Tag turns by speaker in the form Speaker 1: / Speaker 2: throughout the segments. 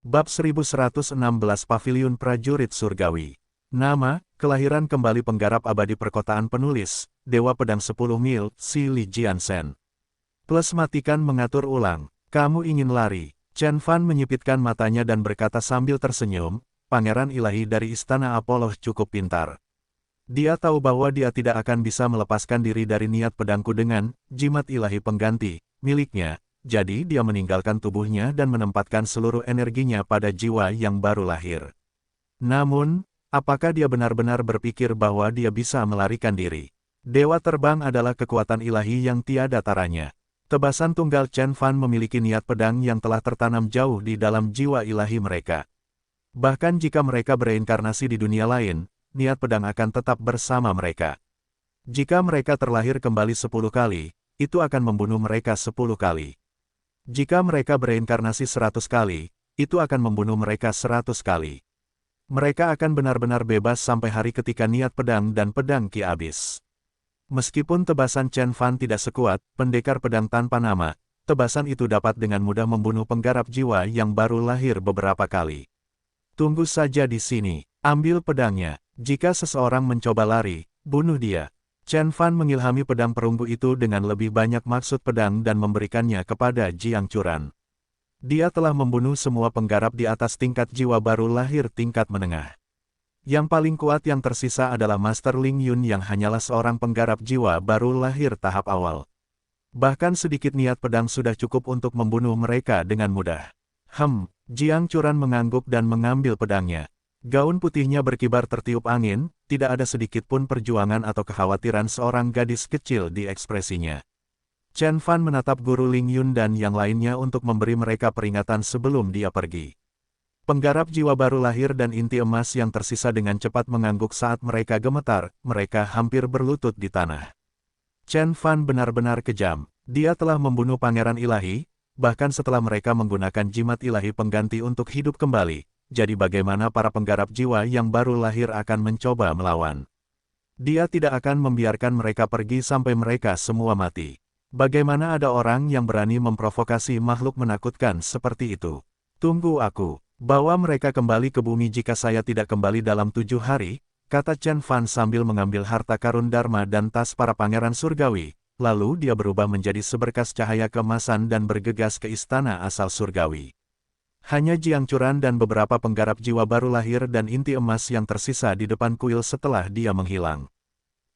Speaker 1: Bab 1116 Paviliun Prajurit Surgawi. Nama, kelahiran kembali penggarap abadi perkotaan penulis, Dewa Pedang 10 Mil, Si Li Jiansen. Plus matikan mengatur ulang, kamu ingin lari. Chen Fan menyipitkan matanya dan berkata sambil tersenyum, Pangeran Ilahi dari Istana Apollo cukup pintar. Dia tahu bahwa dia tidak akan bisa melepaskan diri dari niat pedangku dengan jimat ilahi pengganti miliknya. Jadi dia meninggalkan tubuhnya dan menempatkan seluruh energinya pada jiwa yang baru lahir. Namun, apakah dia benar-benar berpikir bahwa dia bisa melarikan diri? Dewa terbang adalah kekuatan ilahi yang tiada taranya. Tebasan tunggal Chen Fan memiliki niat pedang yang telah tertanam jauh di dalam jiwa ilahi mereka. Bahkan jika mereka bereinkarnasi di dunia lain, niat pedang akan tetap bersama mereka. Jika mereka terlahir kembali 10 kali, itu akan membunuh mereka 10 kali. Jika mereka bereinkarnasi 100 kali, itu akan membunuh mereka 100 kali. Mereka akan benar-benar bebas sampai hari ketika niat pedang dan pedang Qi habis. Meskipun tebasan Chen Fan tidak sekuat pendekar pedang tanpa nama, tebasan itu dapat dengan mudah membunuh penggarap jiwa yang baru lahir beberapa kali. Tunggu saja di sini, ambil pedangnya. Jika seseorang mencoba lari, bunuh dia. Chen Fan mengilhami pedang perunggu itu dengan lebih banyak maksud pedang dan memberikannya kepada Jiang Churan. Dia telah membunuh semua penggarap di atas tingkat jiwa baru lahir tingkat menengah. Yang paling kuat yang tersisa adalah Master Ling Yun yang hanyalah seorang penggarap jiwa baru lahir tahap awal. Bahkan sedikit niat pedang sudah cukup untuk membunuh mereka dengan mudah. Jiang Churan mengangguk dan mengambil pedangnya. Gaun putihnya berkibar tertiup angin, tidak ada sedikit pun perjuangan atau kekhawatiran seorang gadis kecil di ekspresinya. Chen Fan menatap guru Ling Yun dan yang lainnya untuk memberi mereka peringatan sebelum dia pergi. Penggarap jiwa baru lahir dan inti emas yang tersisa dengan cepat mengangguk saat mereka gemetar, mereka hampir berlutut di tanah. Chen Fan benar-benar kejam, dia telah membunuh Pangeran Ilahi, bahkan setelah mereka menggunakan jimat ilahi pengganti untuk hidup kembali. Jadi bagaimana para penggarap jiwa yang baru lahir akan mencoba melawan? Dia tidak akan membiarkan mereka pergi sampai mereka semua mati. Bagaimana ada orang yang berani memprovokasi makhluk menakutkan seperti itu? Tunggu aku, bawa mereka kembali ke bumi jika saya tidak kembali dalam 7 hari, kata Chen Fan sambil mengambil harta karun Dharma dan tas para pangeran surgawi. Lalu dia berubah menjadi seberkas cahaya keemasan dan bergegas ke istana asal surgawi. Hanya Jiang Churan dan beberapa penggarap jiwa baru lahir dan inti emas yang tersisa di depan kuil setelah dia menghilang.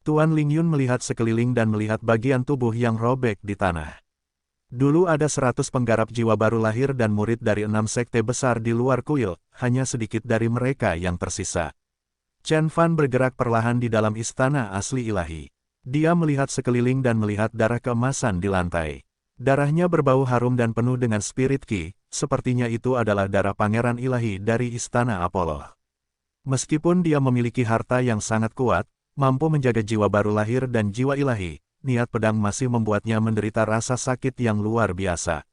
Speaker 1: Tuan Ling Yun melihat sekeliling dan melihat bagian tubuh yang robek di tanah. Dulu ada 100 penggarap jiwa baru lahir dan murid dari 6 sekte besar di luar kuil, hanya sedikit dari mereka yang tersisa. Chen Fan bergerak perlahan di dalam istana asli ilahi. Dia melihat sekeliling dan melihat darah keemasan di lantai. Darahnya berbau harum dan penuh dengan spirit Qi, sepertinya itu adalah darah Pangeran Ilahi dari Istana Apollo. Meskipun dia memiliki harta yang sangat kuat, mampu menjaga jiwa baru lahir dan jiwa ilahi, niat pedang masih membuatnya menderita rasa sakit yang luar biasa.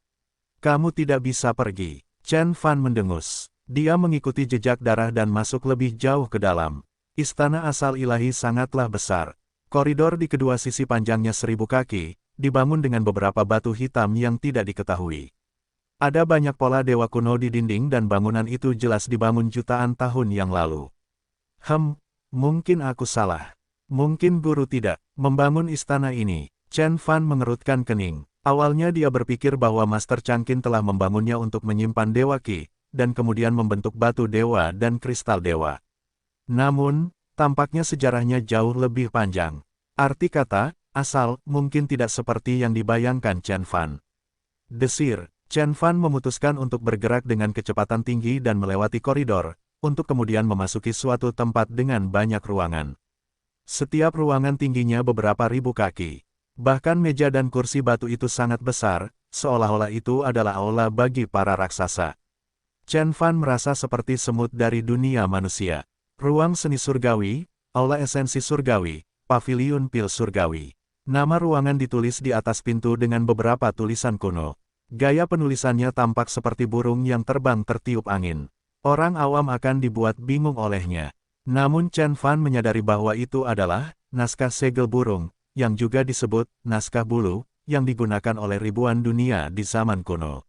Speaker 1: Kamu tidak bisa pergi. Chen Fan mendengus. Dia mengikuti jejak darah dan masuk lebih jauh ke dalam. Istana asal ilahi sangatlah besar. Koridor di kedua sisi panjangnya 1000 kaki, dibangun dengan beberapa batu hitam yang tidak diketahui. Ada banyak pola dewa kuno di dinding dan bangunan itu jelas dibangun jutaan tahun yang lalu. Mungkin aku salah. Mungkin guru tidak membangun istana ini. Chen Fan mengerutkan kening. Awalnya dia berpikir bahwa Master Changqin telah membangunnya untuk menyimpan dewa Qi, dan kemudian membentuk batu dewa dan kristal dewa. Namun, tampaknya sejarahnya jauh lebih panjang. Arti kata asal mungkin tidak seperti yang dibayangkan Chen Fan. Desir, Chen Fan memutuskan untuk bergerak dengan kecepatan tinggi dan melewati koridor, untuk kemudian memasuki suatu tempat dengan banyak ruangan. Setiap ruangan tingginya beberapa ribu kaki. Bahkan meja dan kursi batu itu sangat besar, seolah-olah itu adalah aula bagi para raksasa. Chen Fan merasa seperti semut dari dunia manusia. Ruang seni surgawi, aula esensi surgawi, paviliun pil surgawi. Nama ruangan ditulis di atas pintu dengan beberapa tulisan kuno. Gaya penulisannya tampak seperti burung yang terbang tertiup angin. Orang awam akan dibuat bingung olehnya. Namun Chen Fan menyadari bahwa itu adalah naskah segel burung, yang juga disebut naskah bulu, yang digunakan oleh ribuan dunia di zaman kuno.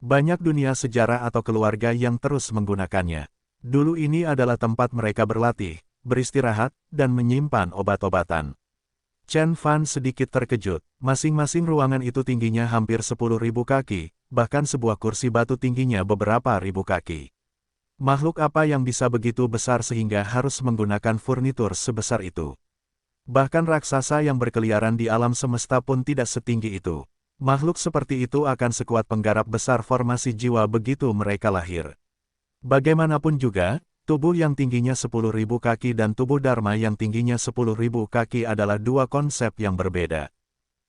Speaker 1: Banyak dunia sejarah atau keluarga yang terus menggunakannya. Dulu ini adalah tempat mereka berlatih, beristirahat, dan menyimpan obat-obatan. Chen Fan sedikit terkejut. Masing-masing ruangan itu tingginya hampir 10.000 kaki, bahkan sebuah kursi batu tingginya beberapa ribu kaki. Makhluk apa yang bisa begitu besar sehingga harus menggunakan furnitur sebesar itu? Bahkan raksasa yang berkeliaran di alam semesta pun tidak setinggi itu. Makhluk seperti itu akan sekuat penggarap besar formasi jiwa begitu mereka lahir. Bagaimanapun juga, tubuh yang tingginya 10.000 kaki dan tubuh Dharma yang tingginya 10.000 kaki adalah dua konsep yang berbeda.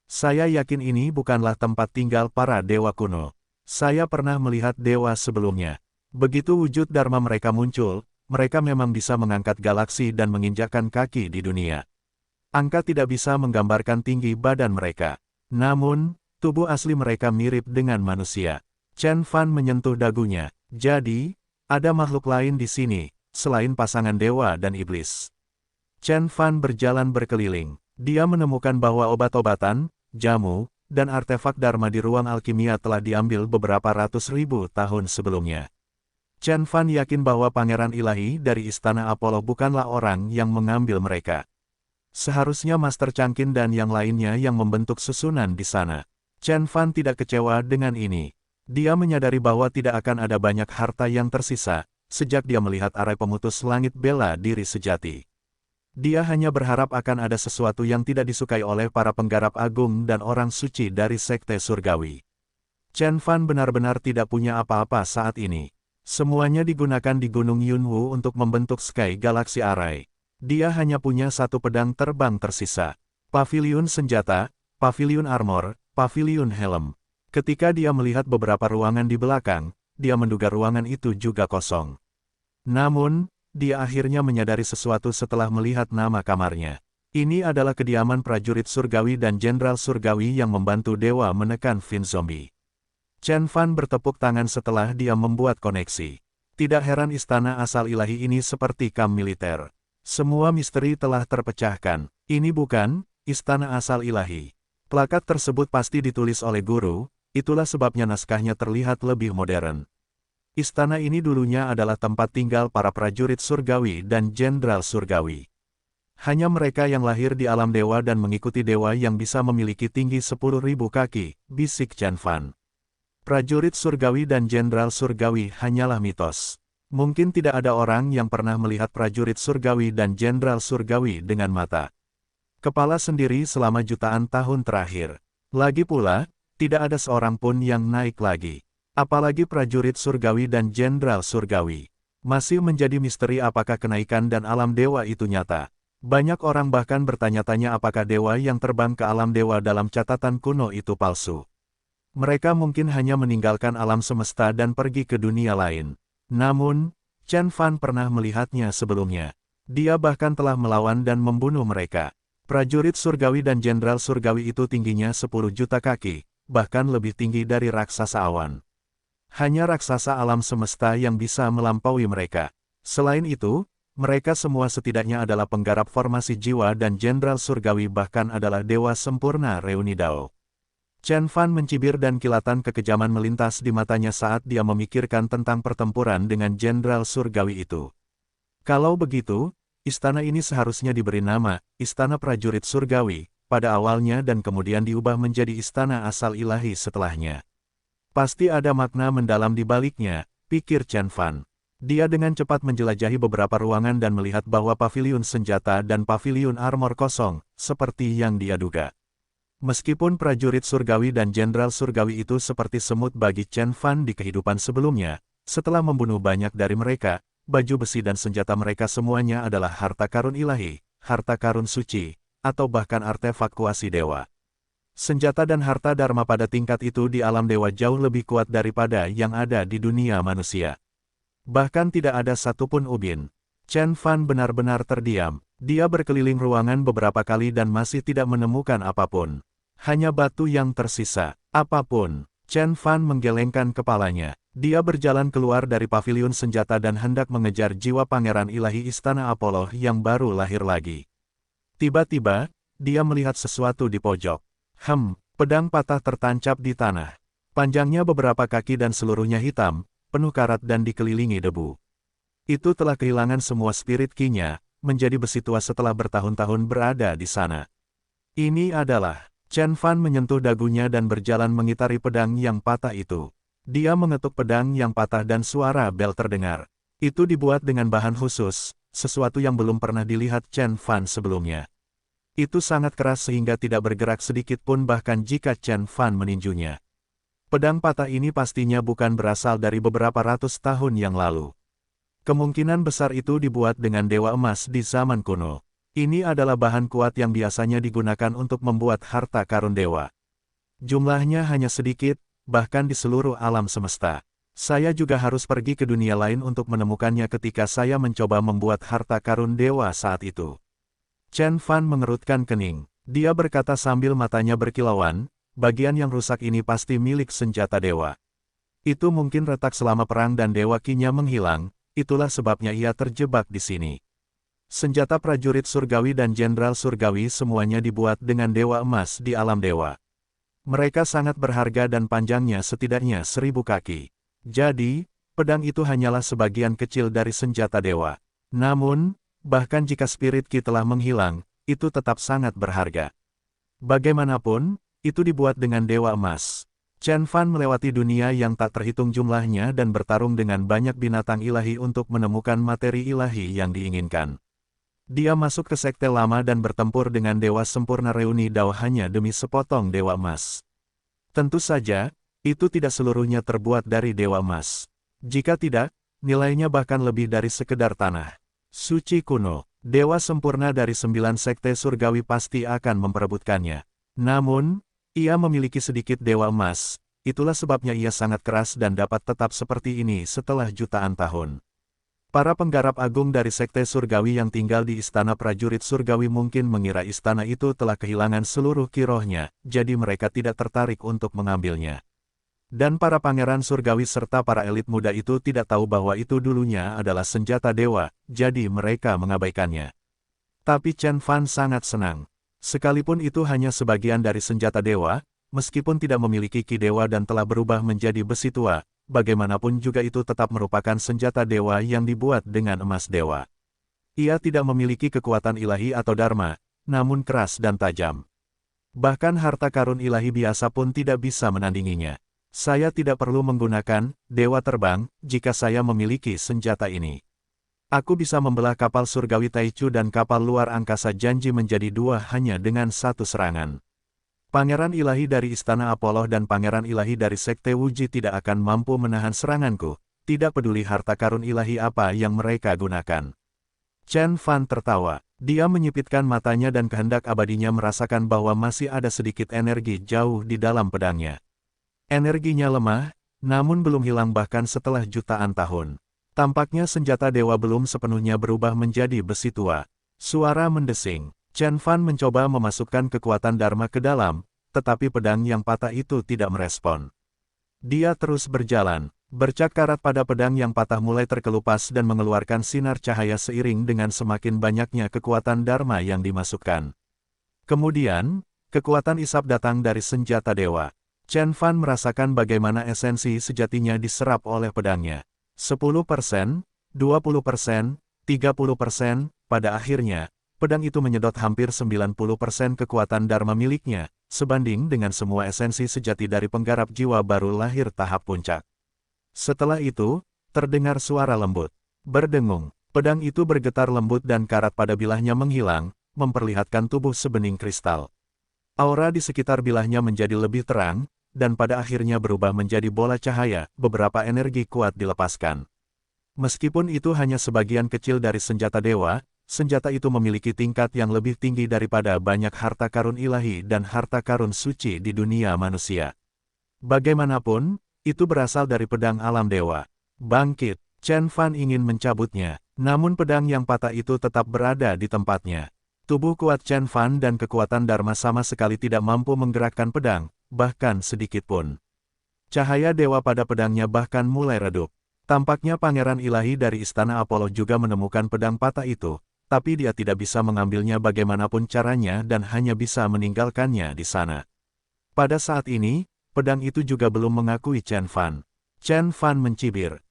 Speaker 1: Saya yakin ini bukanlah tempat tinggal para dewa kuno. Saya pernah melihat dewa sebelumnya. Begitu wujud Dharma mereka muncul, mereka memang bisa mengangkat galaksi dan menginjakkan kaki di dunia. Angka tidak bisa menggambarkan tinggi badan mereka. Namun, tubuh asli mereka mirip dengan manusia. Chen Fan menyentuh dagunya. Jadi, ada makhluk lain di sini, selain pasangan dewa dan iblis. Chen Fan berjalan berkeliling. Dia menemukan bahwa obat-obatan, jamu, dan artefak Dharma di ruang alkimia telah diambil beberapa ratus ribu tahun sebelumnya. Chen Fan yakin bahwa Pangeran Ilahi dari Istana Apollo bukanlah orang yang mengambil mereka. Seharusnya Master Changqin dan yang lainnya yang membentuk susunan di sana. Chen Fan tidak kecewa dengan ini. Dia menyadari bahwa tidak akan ada banyak harta yang tersisa, sejak dia melihat arai pemutus langit bela diri sejati. Dia hanya berharap akan ada sesuatu yang tidak disukai oleh para penggarap agung dan orang suci dari Sekte Surgawi. Chen Fan benar-benar tidak punya apa-apa saat ini. Semuanya digunakan di Gunung Yunwu untuk membentuk Sky Galaxy Array. Dia hanya punya satu pedang terbang tersisa. Paviliun senjata, paviliun armor, paviliun helm. Ketika dia melihat beberapa ruangan di belakang, dia menduga ruangan itu juga kosong. Namun, dia akhirnya menyadari sesuatu setelah melihat nama kamarnya. Ini adalah kediaman prajurit surgawi dan jenderal surgawi yang membantu dewa menekan Fin Zombie. Chen Fan bertepuk tangan setelah dia membuat koneksi. Tidak heran istana asal ilahi ini seperti kamp militer. Semua misteri telah terpecahkan. Ini bukan istana asal ilahi. Plakat tersebut pasti ditulis oleh guru, itulah sebabnya naskahnya terlihat lebih modern. Istana ini dulunya adalah tempat tinggal para prajurit surgawi dan jenderal surgawi. Hanya mereka yang lahir di alam dewa dan mengikuti dewa yang bisa memiliki tinggi 10.000 kaki, bisik Chen Fan. Prajurit surgawi dan jenderal surgawi hanyalah mitos. Mungkin tidak ada orang yang pernah melihat prajurit surgawi dan jenderal surgawi dengan mata kepala sendiri selama jutaan tahun terakhir. Lagi pula, tidak ada seorang pun yang naik lagi. Apalagi prajurit surgawi dan jenderal surgawi. Masih menjadi misteri apakah kenaikan dan alam dewa itu nyata. Banyak orang bahkan bertanya-tanya apakah dewa yang terbang ke alam dewa dalam catatan kuno itu palsu. Mereka mungkin hanya meninggalkan alam semesta dan pergi ke dunia lain. Namun, Chen Fan pernah melihatnya sebelumnya. Dia bahkan telah melawan dan membunuh mereka. Prajurit surgawi dan jenderal surgawi itu tingginya 10 juta kaki, bahkan lebih tinggi dari raksasa awan. Hanya raksasa alam semesta yang bisa melampaui mereka. Selain itu, mereka semua setidaknya adalah penggarap formasi jiwa dan jenderal surgawi bahkan adalah dewa sempurna reuni Dao. Chen Fan mencibir dan kilatan kekejaman melintas di matanya saat dia memikirkan tentang pertempuran dengan jenderal surgawi itu. Kalau begitu, istana ini seharusnya diberi nama Istana Prajurit Surgawi pada awalnya dan kemudian diubah menjadi Istana Asal Ilahi setelahnya. Pasti ada makna mendalam di baliknya, pikir Chen Fan. Dia dengan cepat menjelajahi beberapa ruangan dan melihat bahwa paviliun senjata dan paviliun armor kosong, seperti yang dia duga. Meskipun prajurit surgawi dan jenderal surgawi itu seperti semut bagi Chen Fan di kehidupan sebelumnya, setelah membunuh banyak dari mereka, baju besi dan senjata mereka semuanya adalah harta karun ilahi, harta karun suci, atau bahkan artefak kuasi dewa. Senjata dan harta dharma pada tingkat itu di alam dewa jauh lebih kuat daripada yang ada di dunia manusia. Bahkan tidak ada satupun ubin. Chen Fan benar-benar terdiam. Dia berkeliling ruangan beberapa kali dan masih tidak menemukan apapun. Hanya batu yang tersisa. Apapun. Chen Fan menggelengkan kepalanya. Dia berjalan keluar dari paviliun senjata dan hendak mengejar jiwa pangeran ilahi Istana Apollo yang baru lahir lagi. Tiba-tiba, dia melihat sesuatu di pojok. Pedang patah tertancap di tanah. Panjangnya beberapa kaki dan seluruhnya hitam, penuh karat dan dikelilingi debu. Itu telah kehilangan semua spirit ki-nya, menjadi besi tua setelah bertahun-tahun berada di sana. Ini adalah... Chen Fan menyentuh dagunya dan berjalan mengitari pedang yang patah itu. Dia mengetuk pedang yang patah dan suara bel terdengar. Itu dibuat dengan bahan khusus, sesuatu yang belum pernah dilihat Chen Fan sebelumnya. Itu sangat keras sehingga tidak bergerak sedikit pun bahkan jika Chen Fan meninjunya. Pedang patah ini pastinya bukan berasal dari beberapa ratus tahun yang lalu. Kemungkinan besar itu dibuat dengan dewa emas di zaman kuno. Ini adalah bahan kuat yang biasanya digunakan untuk membuat harta karun dewa. Jumlahnya hanya sedikit, bahkan di seluruh alam semesta. Saya juga harus pergi ke dunia lain untuk menemukannya ketika saya mencoba membuat harta karun dewa saat itu. Chen Fan mengerutkan kening. Dia berkata sambil matanya berkilauan, bagian yang rusak ini pasti milik senjata dewa. Itu mungkin retak selama perang dan dewa ki-nya menghilang, itulah sebabnya ia terjebak di sini. Senjata prajurit surgawi dan jenderal surgawi semuanya dibuat dengan dewa emas di alam dewa. Mereka sangat berharga dan panjangnya setidaknya 1000 kaki. Jadi, pedang itu hanyalah sebagian kecil dari senjata dewa. Namun, bahkan jika spirit ki telah menghilang, itu tetap sangat berharga. Bagaimanapun, itu dibuat dengan dewa emas. Chen Fan melewati dunia yang tak terhitung jumlahnya dan bertarung dengan banyak binatang ilahi untuk menemukan materi ilahi yang diinginkan. Dia masuk ke sekte lama dan bertempur dengan dewa sempurna reuni Dao hanya demi sepotong dewa emas. Tentu saja, itu tidak seluruhnya terbuat dari dewa emas. Jika tidak, nilainya bahkan lebih dari sekedar tanah. Suci kuno, dewa sempurna dari 9 sekte surgawi pasti akan memperebutkannya. Namun, ia memiliki sedikit dewa emas, itulah sebabnya ia sangat keras dan dapat tetap seperti ini setelah jutaan tahun. Para penggarap agung dari sekte surgawi yang tinggal di istana prajurit surgawi mungkin mengira istana itu telah kehilangan seluruh ki-rohnya, jadi mereka tidak tertarik untuk mengambilnya. Dan para pangeran surgawi serta para elit muda itu tidak tahu bahwa itu dulunya adalah senjata dewa, jadi mereka mengabaikannya. Tapi Chen Fan sangat senang. Sekalipun itu hanya sebagian dari senjata dewa, meskipun tidak memiliki ki dewa dan telah berubah menjadi besi tua, bagaimanapun juga itu tetap merupakan senjata dewa yang dibuat dengan emas dewa. Ia tidak memiliki kekuatan ilahi atau dharma, namun keras dan tajam. Bahkan harta karun ilahi biasa pun tidak bisa menandinginya. Saya tidak perlu menggunakan dewa terbang jika saya memiliki senjata ini. Aku bisa membelah kapal surgawi Taichu dan kapal luar angkasa janji menjadi 2 hanya dengan 1 serangan. Pangeran ilahi dari Istana Apollo dan Pangeran ilahi dari Sekte Wuji tidak akan mampu menahan seranganku, tidak peduli harta karun ilahi apa yang mereka gunakan. Chen Fan tertawa. Dia menyipitkan matanya dan kehendak abadinya merasakan bahwa masih ada sedikit energi jauh di dalam pedangnya. Energinya lemah, namun belum hilang bahkan setelah jutaan tahun. Tampaknya senjata dewa belum sepenuhnya berubah menjadi besi tua. Suara mendesing. Chen Fan mencoba memasukkan kekuatan Dharma ke dalam, tetapi pedang yang patah itu tidak merespon. Dia terus berjalan. Bercak karat pada pedang yang patah mulai terkelupas dan mengeluarkan sinar cahaya seiring dengan semakin banyaknya kekuatan Dharma yang dimasukkan. Kemudian, kekuatan isap datang dari senjata dewa. Chen Fan merasakan bagaimana esensi sejatinya diserap oleh pedangnya. 10%, 20%, 30%, pada akhirnya, pedang itu menyedot hampir 90% kekuatan Dharma miliknya, sebanding dengan semua esensi sejati dari penggarap jiwa baru lahir tahap puncak. Setelah itu, terdengar suara lembut. Berdengung, pedang itu bergetar lembut dan karat pada bilahnya menghilang, memperlihatkan tubuh sebening kristal. Aura di sekitar bilahnya menjadi lebih terang, dan pada akhirnya berubah menjadi bola cahaya, beberapa energi kuat dilepaskan. Meskipun itu hanya sebagian kecil dari senjata dewa, senjata itu memiliki tingkat yang lebih tinggi daripada banyak harta karun ilahi dan harta karun suci di dunia manusia. Bagaimanapun, itu berasal dari pedang alam dewa. Bangkit, Chen Fan ingin mencabutnya, namun pedang yang patah itu tetap berada di tempatnya. Tubuh kuat Chen Fan dan kekuatan Dharma sama sekali tidak mampu menggerakkan pedang, bahkan sedikit pun. Cahaya dewa pada pedangnya bahkan mulai redup. Tampaknya pangeran ilahi dari Istana Apollo juga menemukan pedang patah itu, tapi dia tidak bisa mengambilnya bagaimanapun caranya dan hanya bisa meninggalkannya di sana. Pada saat ini, pedang itu juga belum mengakui Chen Fan. Chen Fan mencibir,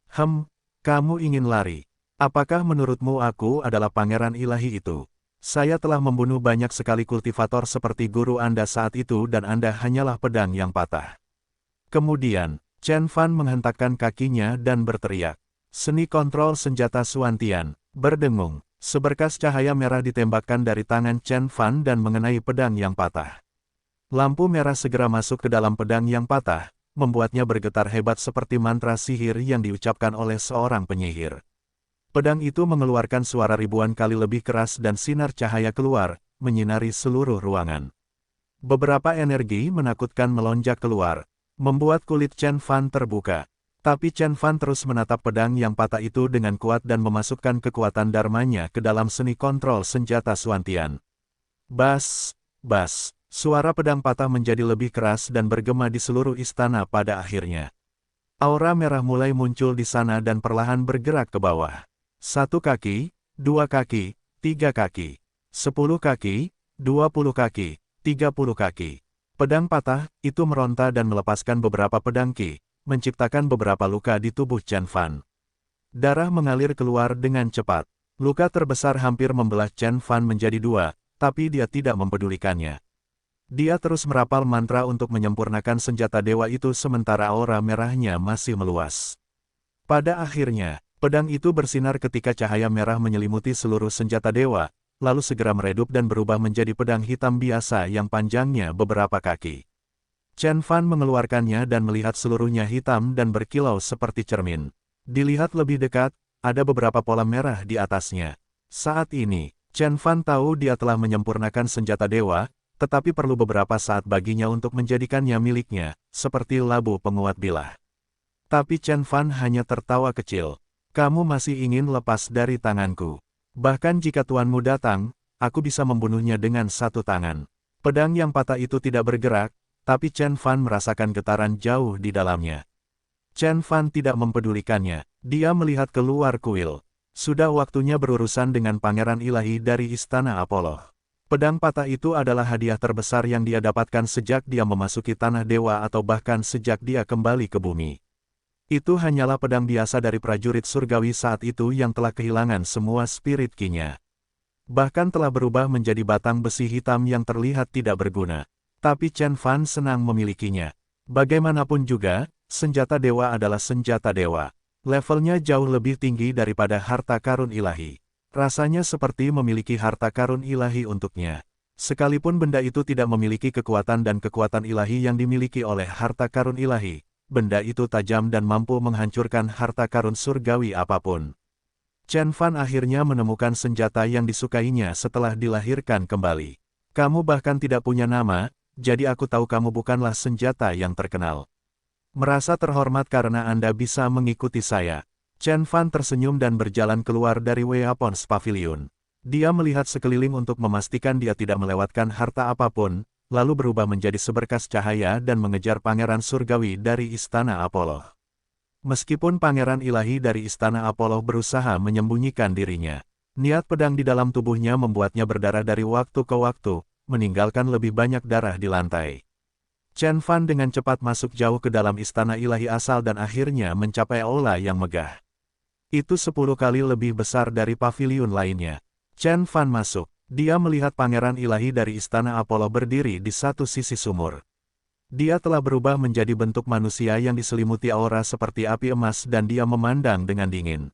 Speaker 1: kamu ingin lari? Apakah menurutmu aku adalah pangeran ilahi itu? Saya telah membunuh banyak sekali kultivator seperti guru Anda saat itu dan Anda hanyalah pedang yang patah. Kemudian, Chen Fan menghentakkan kakinya dan berteriak. Seni kontrol senjata Suantian, berdengung. Seberkas cahaya merah ditembakkan dari tangan Chen Fan dan mengenai pedang yang patah. Lampu merah segera masuk ke dalam pedang yang patah, membuatnya bergetar hebat seperti mantra sihir yang diucapkan oleh seorang penyihir. Pedang itu mengeluarkan suara ribuan kali lebih keras dan sinar cahaya keluar, menyinari seluruh ruangan. Beberapa energi menakutkan melonjak keluar, membuat kulit Chen Fan terbuka. Tapi Chen Fan terus menatap pedang yang patah itu dengan kuat dan memasukkan kekuatan dharmanya ke dalam seni kontrol senjata Suantian. Bas, suara pedang patah menjadi lebih keras dan bergema di seluruh istana pada akhirnya. Aura merah mulai muncul di sana dan perlahan bergerak ke bawah. 1 kaki, 2 kaki, 3 kaki, 10 kaki, 20 kaki, 30 kaki. Pedang patah itu meronta dan melepaskan beberapa pedang ki, menciptakan beberapa luka di tubuh Chen Fan. Darah mengalir keluar dengan cepat. Luka terbesar hampir membelah Chen Fan menjadi 2, tapi dia tidak mempedulikannya. Dia terus merapal mantra untuk menyempurnakan senjata dewa itu sementara aura merahnya masih meluas. Pada akhirnya, pedang itu bersinar ketika cahaya merah menyelimuti seluruh senjata dewa, lalu segera meredup dan berubah menjadi pedang hitam biasa yang panjangnya beberapa kaki. Chen Fan mengeluarkannya dan melihat seluruhnya hitam dan berkilau seperti cermin. Dilihat lebih dekat, ada beberapa pola merah di atasnya. Saat ini, Chen Fan tahu dia telah menyempurnakan senjata dewa, tetapi perlu beberapa saat baginya untuk menjadikannya miliknya, seperti labu penguat bilah. Tapi Chen Fan hanya tertawa kecil. Kamu masih ingin lepas dari tanganku. Bahkan jika tuanmu datang, aku bisa membunuhnya dengan 1 tangan. Pedang yang patah itu tidak bergerak, tapi Chen Fan merasakan getaran jauh di dalamnya. Chen Fan tidak mempedulikannya, dia melihat keluar kuil. Sudah waktunya berurusan dengan pangeran ilahi dari Istana Apollo. Pedang patah itu adalah hadiah terbesar yang dia dapatkan sejak dia memasuki tanah dewa atau bahkan sejak dia kembali ke bumi. Itu hanyalah pedang biasa dari prajurit surgawi saat itu yang telah kehilangan semua spirit ki-nya. Bahkan telah berubah menjadi batang besi hitam yang terlihat tidak berguna. Tapi Chen Fan senang memilikinya. Bagaimanapun juga, senjata dewa adalah senjata dewa. Levelnya jauh lebih tinggi daripada harta karun ilahi. Rasanya seperti memiliki harta karun ilahi untuknya. Sekalipun benda itu tidak memiliki kekuatan dan kekuatan ilahi yang dimiliki oleh harta karun ilahi, benda itu tajam dan mampu menghancurkan harta karun surgawi apapun. Chen Fan akhirnya menemukan senjata yang disukainya setelah dilahirkan kembali. Kamu bahkan tidak punya nama, jadi aku tahu kamu bukanlah senjata yang terkenal. Merasa terhormat karena Anda bisa mengikuti saya. Chen Fan tersenyum dan berjalan keluar dari Weapons Pavilion. Dia melihat sekeliling untuk memastikan dia tidak melewatkan harta apapun, lalu berubah menjadi seberkas cahaya dan mengejar pangeran surgawi dari Istana Apollo. Meskipun pangeran ilahi dari Istana Apollo berusaha menyembunyikan dirinya, niat pedang di dalam tubuhnya membuatnya berdarah dari waktu ke waktu, meninggalkan lebih banyak darah di lantai. Chen Fan dengan cepat masuk jauh ke dalam istana ilahi asal dan akhirnya mencapai aula yang megah. Itu 10 kali lebih besar dari pavilion lainnya. Chen Fan masuk. Dia melihat pangeran ilahi dari istana Apollo berdiri di satu sisi sumur. Dia telah berubah menjadi bentuk manusia yang diselimuti aura seperti api emas dan dia memandang dengan dingin.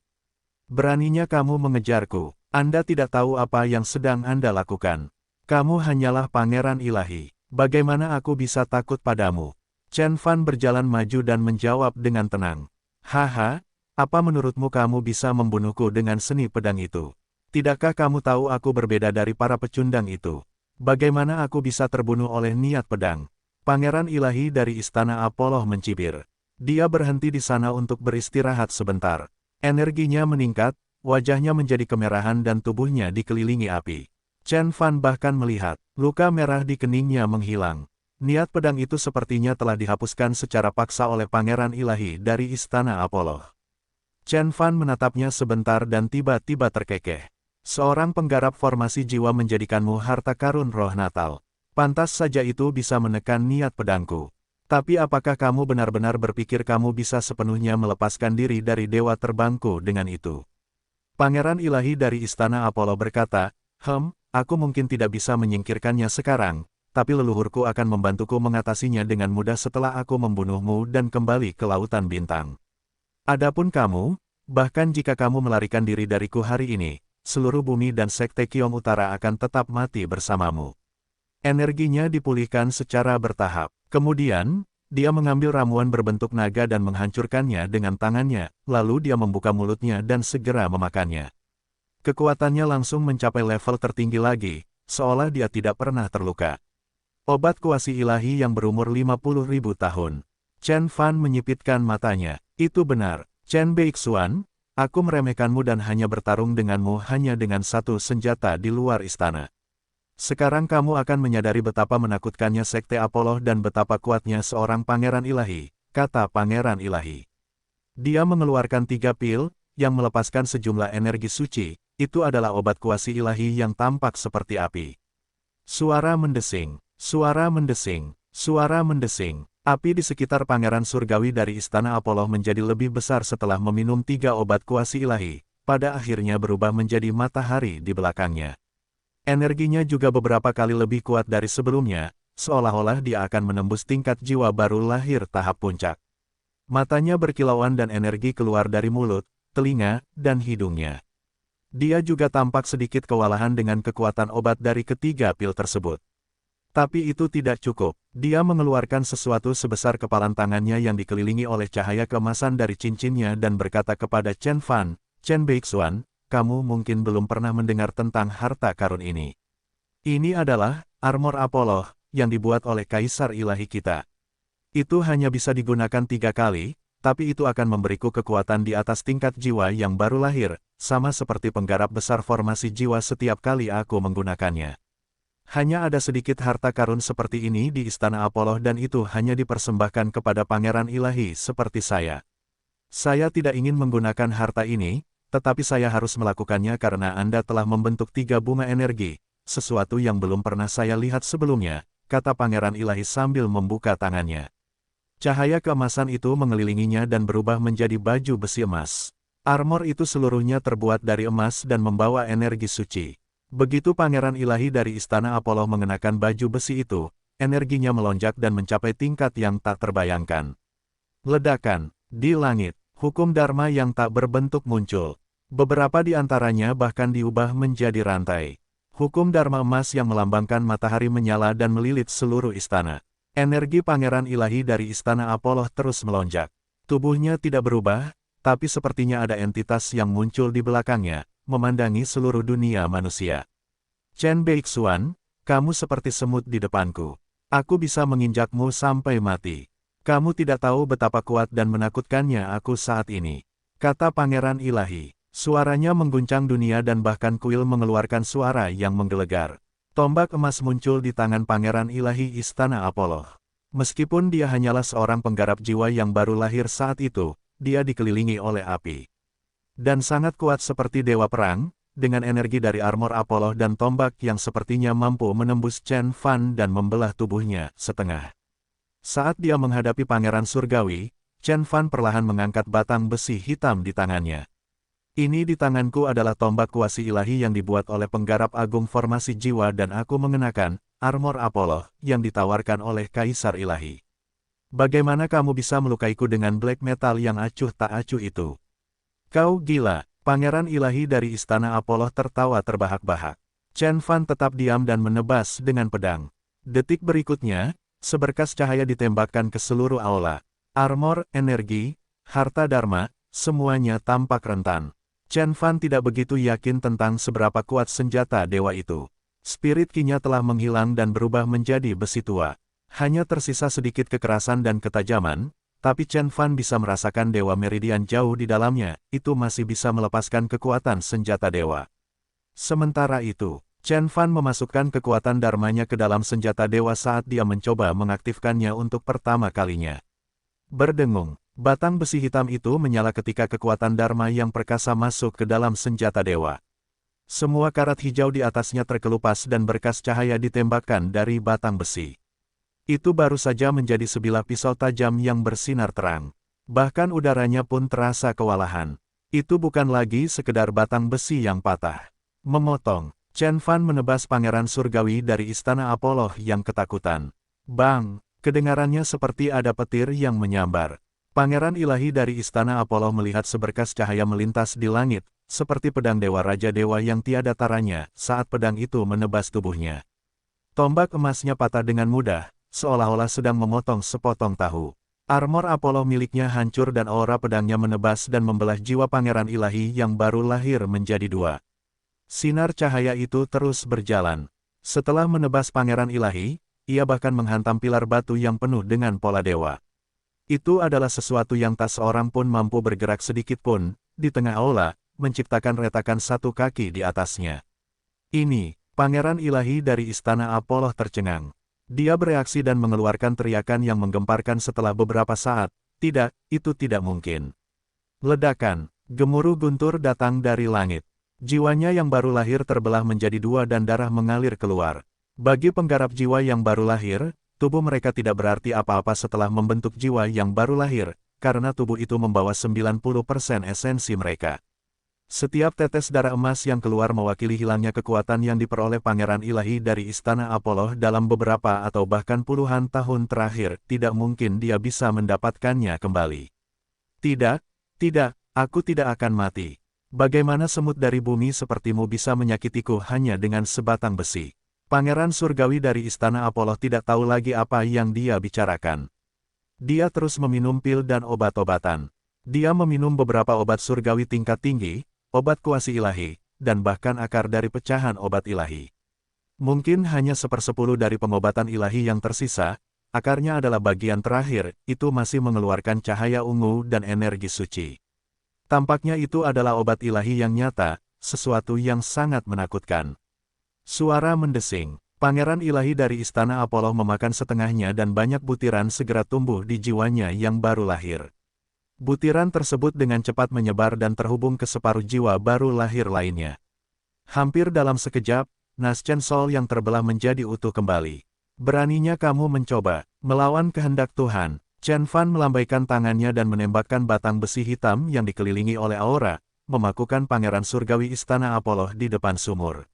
Speaker 1: Beraninya kamu mengejarku. Anda tidak tahu apa yang sedang Anda lakukan. Kamu hanyalah pangeran ilahi. Bagaimana aku bisa takut padamu? Chen Fan berjalan maju dan menjawab dengan tenang. Haha, apa menurutmu kamu bisa membunuhku dengan seni pedang itu? Tidakkah kamu tahu aku berbeda dari para pecundang itu? Bagaimana aku bisa terbunuh oleh niat pedang? Pangeran ilahi dari istana Apollo mencibir. Dia berhenti di sana untuk beristirahat sebentar. Energinya meningkat, wajahnya menjadi kemerahan dan tubuhnya dikelilingi api. Chen Fan bahkan melihat, luka merah di keningnya menghilang. Niat pedang itu sepertinya telah dihapuskan secara paksa oleh pangeran ilahi dari istana Apollo. Chen Fan menatapnya sebentar dan tiba-tiba terkekeh. Seorang penggarap formasi jiwa menjadikanmu harta karun roh natal. Pantas saja itu bisa menekan niat pedangku. Tapi apakah kamu benar-benar berpikir kamu bisa sepenuhnya melepaskan diri dari dewa terbangku dengan itu? Pangeran ilahi dari Istana Apollo berkata, aku mungkin tidak bisa menyingkirkannya sekarang, tapi leluhurku akan membantuku mengatasinya dengan mudah setelah aku membunuhmu dan kembali ke Lautan Bintang. Adapun kamu, bahkan jika kamu melarikan diri dariku hari ini, seluruh bumi dan Sekte Kiong Utara akan tetap mati bersamamu. Energinya dipulihkan secara bertahap. Kemudian, dia mengambil ramuan berbentuk naga dan menghancurkannya dengan tangannya, lalu dia membuka mulutnya dan segera memakannya. Kekuatannya langsung mencapai level tertinggi lagi, seolah dia tidak pernah terluka. Obat kuasi ilahi yang berumur 50.000 tahun. Chen Fan menyipitkan matanya. Itu benar, Chen Beixuan, aku meremehkanmu dan hanya bertarung denganmu hanya dengan satu senjata di luar istana. Sekarang kamu akan menyadari betapa menakutkannya Sekte Apollo dan betapa kuatnya seorang pangeran ilahi, kata pangeran ilahi. Dia mengeluarkan 3 pil, yang melepaskan sejumlah energi suci, itu adalah obat kuasi ilahi yang tampak seperti api. Suara mendesing, suara mendesing, suara mendesing. Api di sekitar pangeran surgawi dari Istana Apollo menjadi lebih besar setelah meminum 3 obat kuasi ilahi, pada akhirnya berubah menjadi matahari di belakangnya. Energinya juga beberapa kali lebih kuat dari sebelumnya, seolah-olah dia akan menembus tingkat jiwa baru lahir tahap puncak. Matanya berkilauan dan energi keluar dari mulut, telinga, dan hidungnya. Dia juga tampak sedikit kewalahan dengan kekuatan obat dari ketiga pil tersebut. Tapi itu tidak cukup, dia mengeluarkan sesuatu sebesar kepalan tangannya yang dikelilingi oleh cahaya keemasan dari cincinnya dan berkata kepada Chen Fan, Chen Beixuan, kamu mungkin belum pernah mendengar tentang harta karun ini. Ini adalah armor Apollo yang dibuat oleh Kaisar Ilahi kita. Itu hanya bisa digunakan 3 kali, tapi itu akan memberiku kekuatan di atas tingkat jiwa yang baru lahir, sama seperti penggarap besar formasi jiwa setiap kali aku menggunakannya. Hanya ada sedikit harta karun seperti ini di Istana Apollo dan itu hanya dipersembahkan kepada Pangeran Ilahi seperti saya. Saya tidak ingin menggunakan harta ini, tetapi saya harus melakukannya karena Anda telah membentuk 3 bunga energi, sesuatu yang belum pernah saya lihat sebelumnya, kata Pangeran Ilahi sambil membuka tangannya. Cahaya keemasan itu mengelilinginya dan berubah menjadi baju besi emas. Armor itu seluruhnya terbuat dari emas dan membawa energi suci. Begitu Pangeran Ilahi dari Istana Apollo mengenakan baju besi itu, energinya melonjak dan mencapai tingkat yang tak terbayangkan. Ledakan, di langit. Hukum Dharma yang tak berbentuk muncul. Beberapa di antaranya bahkan diubah menjadi rantai. Hukum Dharma emas yang melambangkan matahari menyala dan melilit seluruh istana. Energi Pangeran Ilahi dari Istana Apollo terus melonjak. Tubuhnya tidak berubah, tapi sepertinya ada entitas yang muncul di belakangnya, memandangi seluruh dunia manusia. Chen Beixuan, kamu seperti semut di depanku. Aku bisa menginjakmu sampai mati. Kamu tidak tahu betapa kuat dan menakutkannya aku saat ini, kata Pangeran Ilahi. Suaranya mengguncang dunia dan bahkan kuil mengeluarkan suara yang menggelegar. Tombak emas muncul di tangan Pangeran Ilahi Istana Apollo. Meskipun dia hanyalah seorang penggarap jiwa yang baru lahir saat itu, dia dikelilingi oleh api. Dan sangat kuat seperti dewa perang, dengan energi dari armor Apollo dan tombak yang sepertinya mampu menembus Chen Fan dan membelah tubuhnya setengah. Saat dia menghadapi Pangeran Surgawi, Chen Fan perlahan mengangkat batang besi hitam di tangannya. Ini di tanganku adalah tombak kuasi ilahi yang dibuat oleh penggarap agung formasi jiwa dan aku mengenakan armor Apollo yang ditawarkan oleh Kaisar Ilahi. Bagaimana kamu bisa melukaiku dengan black metal yang acuh tak acuh itu? Kau gila, Pangeran Ilahi dari Istana Apollo tertawa terbahak-bahak. Chen Fan tetap diam dan menebas dengan pedang. Detik berikutnya, seberkas cahaya ditembakkan ke seluruh aula. Armor, energi, harta dharma, semuanya tampak rentan. Chen Fan tidak begitu yakin tentang seberapa kuat senjata dewa itu. Spirit Ki-nya telah menghilang dan berubah menjadi besi tua. Hanya tersisa sedikit kekerasan dan ketajaman, tapi Chen Fan bisa merasakan dewa meridian jauh di dalamnya, itu masih bisa melepaskan kekuatan senjata dewa. Sementara itu, Chen Fan memasukkan kekuatan dharmanya ke dalam senjata dewa saat dia mencoba mengaktifkannya untuk pertama kalinya. Berdengung, batang besi hitam itu menyala ketika kekuatan dharma yang perkasa masuk ke dalam senjata dewa. Semua karat hijau di atasnya terkelupas dan berkas cahaya ditembakkan dari batang besi. Itu baru saja menjadi sebilah pisau tajam yang bersinar terang. Bahkan udaranya pun terasa kewalahan. Itu bukan lagi sekedar batang besi yang patah. Memotong, Chen Fan menebas Pangeran Surgawi dari Istana Apollo yang ketakutan. Bang! Kedengarannya seperti ada petir yang menyambar. Pangeran ilahi dari Istana Apollo melihat seberkas cahaya melintas di langit, seperti pedang Dewa Raja Dewa yang tiada taranya saat pedang itu menebas tubuhnya. Tombak emasnya patah dengan mudah, seolah-olah sedang memotong sepotong tahu. Armor Apollo miliknya hancur dan aura pedangnya menebas dan membelah jiwa Pangeran Ilahi yang baru lahir menjadi dua. Sinar cahaya itu terus berjalan. Setelah menebas Pangeran Ilahi, ia bahkan menghantam pilar batu yang penuh dengan pola dewa. Itu adalah sesuatu yang tak seorang pun mampu bergerak sedikit pun, di tengah aula, menciptakan retakan satu kaki di atasnya. Ini, Pangeran Ilahi dari Istana Apollo tercengang. Dia bereaksi dan mengeluarkan teriakan yang menggemparkan setelah beberapa saat. Tidak, itu tidak mungkin. Ledakan, gemuruh guntur datang dari langit. Jiwanya yang baru lahir terbelah menjadi dua dan darah mengalir keluar. Bagi penggarap jiwa yang baru lahir, tubuh mereka tidak berarti apa-apa setelah membentuk jiwa yang baru lahir, karena tubuh itu membawa 90% esensi mereka. Setiap tetes darah emas yang keluar mewakili hilangnya kekuatan yang diperoleh Pangeran Ilahi dari Istana Apollo dalam beberapa atau bahkan puluhan tahun terakhir. Tidak mungkin dia bisa mendapatkannya kembali. Tidak, aku tidak akan mati. Bagaimana semut dari bumi sepertimu bisa menyakitiku hanya dengan sebatang besi? Pangeran Surgawi dari Istana Apollo tidak tahu lagi apa yang dia bicarakan. Dia terus meminum pil dan obat-obatan. Dia meminum beberapa obat surgawi tingkat tinggi, obat kuasi ilahi, dan bahkan akar dari pecahan obat ilahi. Mungkin hanya 1/10 dari pengobatan ilahi yang tersisa, akarnya adalah bagian terakhir, itu masih mengeluarkan cahaya ungu dan energi suci. Tampaknya itu adalah obat ilahi yang nyata, sesuatu yang sangat menakutkan. Suara mendesing, Pangeran Ilahi dari Istana Apollo memakan setengahnya dan banyak butiran segera tumbuh di jiwanya yang baru lahir. Butiran tersebut dengan cepat menyebar dan terhubung ke separuh jiwa baru lahir lainnya. Hampir dalam sekejap, Nas Chen Sol yang terbelah menjadi utuh kembali. Beraninya kamu mencoba melawan kehendak Tuhan. Chen Fan melambaikan tangannya dan menembakkan batang besi hitam yang dikelilingi oleh aura, memakukan Pangeran Surgawi Istana Apollo di depan sumur.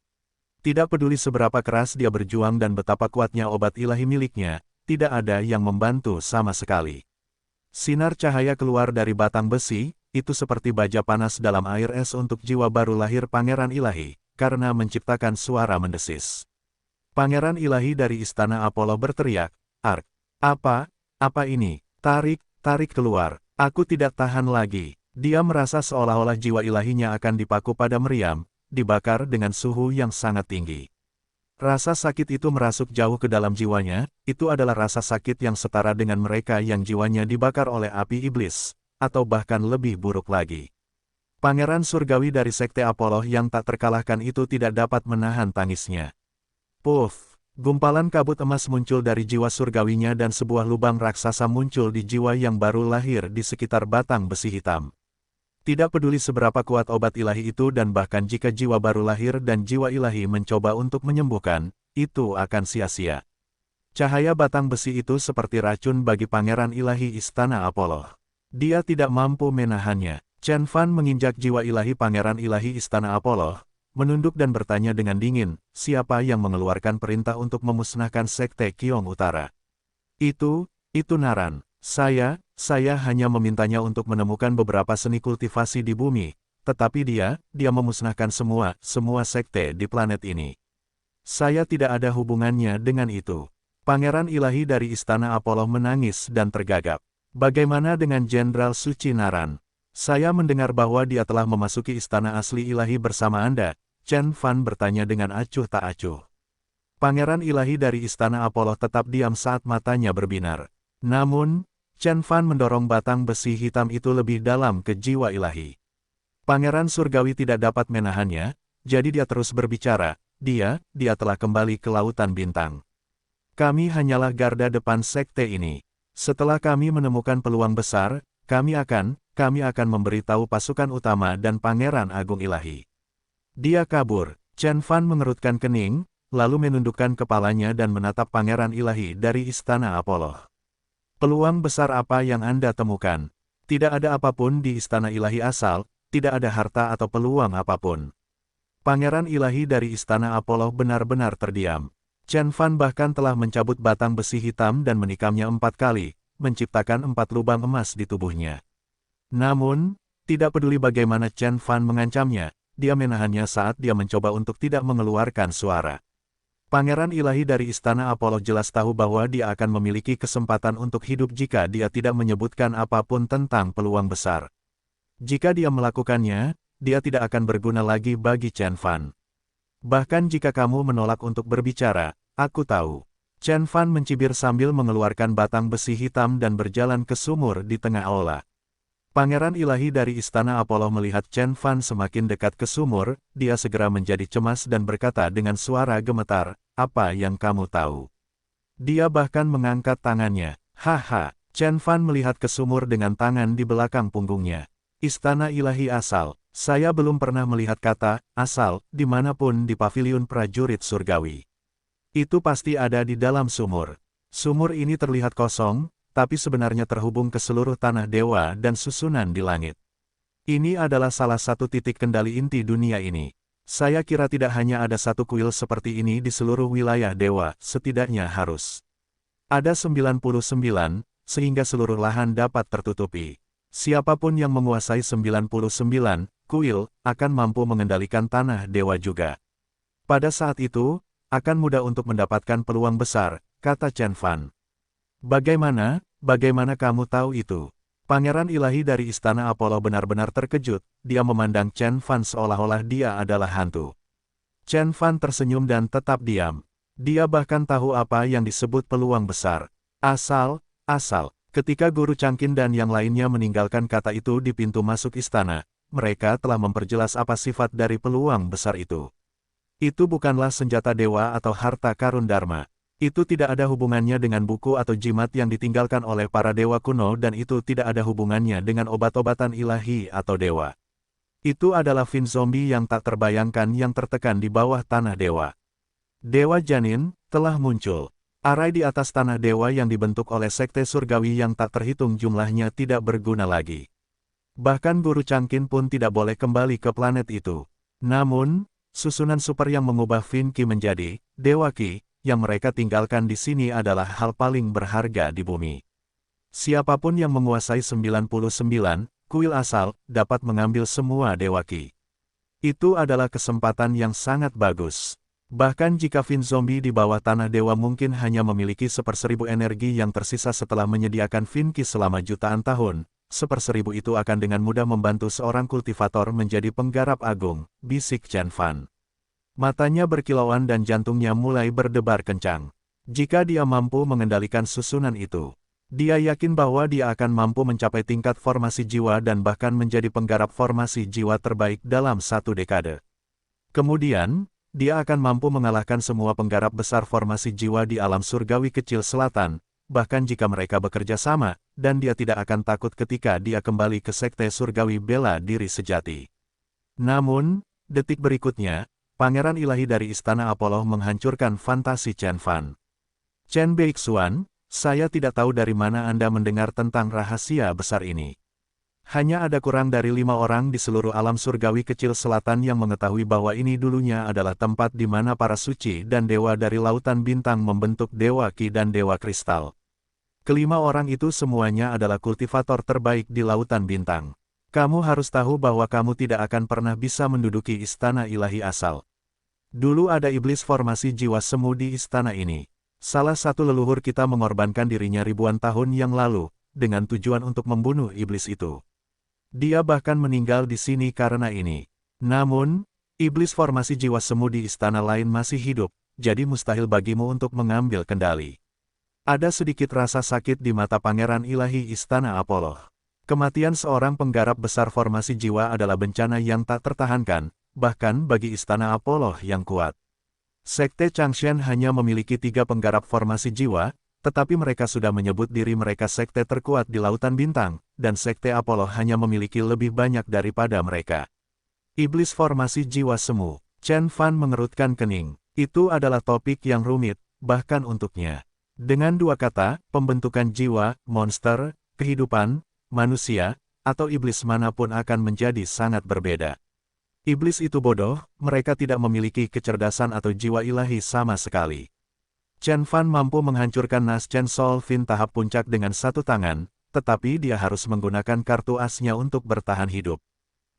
Speaker 1: Tidak peduli seberapa keras dia berjuang dan betapa kuatnya obat ilahi miliknya, tidak ada yang membantu sama sekali. Sinar cahaya keluar dari batang besi, itu seperti baja panas dalam air es untuk jiwa baru lahir Pangeran Ilahi, karena menciptakan suara mendesis. Pangeran Ilahi dari Istana Apollo berteriak, "Ark! Apa ini? Tarik keluar. Aku tidak tahan lagi." Dia merasa seolah-olah jiwa ilahinya akan dipaku pada meriam, dibakar dengan suhu yang sangat tinggi. Rasa sakit itu merasuk jauh ke dalam jiwanya, itu adalah rasa sakit yang setara dengan mereka yang jiwanya dibakar oleh api iblis, atau bahkan lebih buruk lagi. Pangeran Surgawi dari Sekte Apollo yang tak terkalahkan itu tidak dapat menahan tangisnya. Puff! Gumpalan kabut emas muncul dari jiwa surgawinya dan sebuah lubang raksasa muncul di jiwa yang baru lahir di sekitar batang besi hitam. Tidak peduli seberapa kuat obat ilahi itu dan bahkan jika jiwa baru lahir dan jiwa ilahi mencoba untuk menyembuhkan, itu akan sia-sia. Cahaya batang besi itu seperti racun bagi Pangeran Ilahi Istana Apollo. Dia tidak mampu menahannya. Chen Fan menginjak jiwa ilahi Pangeran Ilahi Istana Apollo, menunduk dan bertanya dengan dingin, siapa yang mengeluarkan perintah untuk memusnahkan Sekte Qiong Utara? Itu Naran. Saya hanya memintanya untuk menemukan beberapa seni kultivasi di bumi, tetapi dia memusnahkan semua sekte di planet ini. Saya tidak ada hubungannya dengan itu. Pangeran Ilahi dari Istana Apollo menangis dan tergagap. Bagaimana dengan Jenderal Suci Naran? Saya mendengar bahwa dia telah memasuki Istana Asli Ilahi bersama Anda, Chen Fan bertanya dengan acuh tak acuh. Pangeran Ilahi dari Istana Apollo tetap diam saat matanya berbinar. Namun, Chen Fan mendorong batang besi hitam itu lebih dalam ke jiwa ilahi. Pangeran Surgawi tidak dapat menahannya, jadi dia terus berbicara, dia telah kembali ke Lautan Bintang. Kami hanyalah garda depan sekte ini. Setelah kami menemukan peluang besar, kami akan memberitahu pasukan utama dan Pangeran Agung Ilahi. Dia kabur. Chen Fan mengerutkan kening, lalu menundukkan kepalanya dan menatap pangeran ilahi dari Istana Apollo. Peluang besar apa yang Anda temukan? Tidak ada apapun di Istana Ilahi Asal, tidak ada harta atau peluang apapun. Pangeran ilahi dari Istana Apollo benar-benar terdiam. Chen Fan bahkan telah mencabut batang besi hitam dan menikamnya 4 kali, menciptakan 4 lubang emas di tubuhnya. Namun, tidak peduli bagaimana Chen Fan mengancamnya, dia menahannya saat dia mencoba untuk tidak mengeluarkan suara. Pangeran ilahi dari Istana Apollo jelas tahu bahwa dia akan memiliki kesempatan untuk hidup jika dia tidak menyebutkan apapun tentang peluang besar. Jika dia melakukannya, dia tidak akan berguna lagi bagi Chen Fan. Bahkan jika kamu menolak untuk berbicara, aku tahu. Chen Fan mencibir sambil mengeluarkan batang besi hitam dan berjalan ke sumur di tengah aula. Pangeran ilahi dari Istana Apollo melihat Chen Fan semakin dekat ke sumur, dia segera menjadi cemas dan berkata dengan suara gemetar, "Apa yang kamu tahu?" Dia bahkan mengangkat tangannya. Haha, Chen Fan melihat ke sumur dengan tangan di belakang punggungnya. Istana Ilahi Asal. Saya belum pernah melihat kata asal dimanapun di paviliun prajurit surgawi. Itu pasti ada di dalam sumur. Sumur ini terlihat kosong, tapi sebenarnya terhubung ke seluruh tanah dewa dan susunan di langit. Ini adalah salah satu titik kendali inti dunia ini. Saya kira tidak hanya ada satu kuil seperti ini di seluruh wilayah dewa, setidaknya harus ada 99, sehingga seluruh lahan dapat tertutupi. Siapapun yang menguasai 99 kuil, akan mampu mengendalikan tanah dewa juga. Pada saat itu, akan mudah untuk mendapatkan peluang besar, kata Chen Fan. Bagaimana kamu tahu itu? Pangeran ilahi dari Istana Apollo benar-benar terkejut, dia memandang Chen Fan seolah-olah dia adalah hantu. Chen Fan tersenyum dan tetap diam. Dia bahkan tahu apa yang disebut peluang besar. Asal. Ketika Guru Changqin dan yang lainnya meninggalkan kata itu di pintu masuk istana, mereka telah memperjelas apa sifat dari peluang besar itu. Itu bukanlah senjata dewa atau harta karun dharma. Itu tidak ada hubungannya dengan buku atau jimat yang ditinggalkan oleh para dewa kuno dan itu tidak ada hubungannya dengan obat-obatan ilahi atau dewa. Itu adalah fin zombie yang tak terbayangkan yang tertekan di bawah tanah dewa. Dewa janin telah muncul. Arai di atas tanah dewa yang dibentuk oleh sekte surgawi yang tak terhitung jumlahnya tidak berguna lagi. Bahkan Guru Changqin pun tidak boleh kembali ke planet itu. Namun, susunan super yang mengubah Fin Qi menjadi Dewa Qi, yang mereka tinggalkan di sini adalah hal paling berharga di bumi. Siapapun yang menguasai 99 kuil asal, dapat mengambil semua Dewa Qi. Itu adalah kesempatan yang sangat bagus. Bahkan jika Fin Zombie di bawah tanah dewa mungkin hanya memiliki 1/1000 energi yang tersisa setelah menyediakan Fin Qi selama jutaan tahun, 1/1000 itu akan dengan mudah membantu seorang kultivator menjadi penggarap agung, bisik Chen Fan. Matanya berkilauan dan jantungnya mulai berdebar kencang. Jika dia mampu mengendalikan susunan itu, dia yakin bahwa dia akan mampu mencapai tingkat formasi jiwa dan bahkan menjadi penggarap formasi jiwa terbaik dalam 1 dekade. Kemudian, dia akan mampu mengalahkan semua penggarap besar formasi jiwa di alam surgawi kecil selatan, bahkan jika mereka bekerja sama, dan dia tidak akan takut ketika dia kembali ke sekte surgawi bela diri sejati. Namun, detik berikutnya, Pangeran Ilahi dari Istana Apollo menghancurkan fantasi Chen Fan. Chen Beixuan, saya tidak tahu dari mana Anda mendengar tentang rahasia besar ini. Hanya ada kurang dari 5 orang di seluruh alam surgawi kecil selatan yang mengetahui bahwa ini dulunya adalah tempat di mana para suci dan dewa dari lautan bintang membentuk Dewa Qi dan Dewa Kristal. Kelima orang itu semuanya adalah kultivator terbaik di lautan bintang. Kamu harus tahu bahwa kamu tidak akan pernah bisa menduduki Istana Ilahi Asal. Dulu ada iblis formasi jiwa semu di istana ini. Salah satu leluhur kita mengorbankan dirinya ribuan tahun yang lalu, dengan tujuan untuk membunuh iblis itu. Dia bahkan meninggal di sini karena ini. Namun, iblis formasi jiwa semu di istana lain masih hidup, jadi mustahil bagimu untuk mengambil kendali. Ada sedikit rasa sakit di mata Pangeran Ilahi Istana Apollo. Kematian seorang penggarap besar formasi jiwa adalah bencana yang tak tertahankan, bahkan bagi Istana Apollo yang kuat. Sekte Changsheng hanya memiliki 3 penggarap formasi jiwa, tetapi mereka sudah menyebut diri mereka sekte terkuat di lautan bintang, dan sekte Apollo hanya memiliki lebih banyak daripada mereka. Iblis formasi jiwa semu. Chen Fan mengerutkan kening. Itu adalah topik yang rumit, bahkan untuknya. Dengan dua kata, pembentukan jiwa, monster, kehidupan, manusia, atau iblis manapun akan menjadi sangat berbeda. Iblis itu bodoh, mereka tidak memiliki kecerdasan atau jiwa ilahi sama sekali. Chen Fan mampu menghancurkan Nas Chen Sol Fin tahap puncak dengan satu tangan, tetapi dia harus menggunakan kartu asnya untuk bertahan hidup.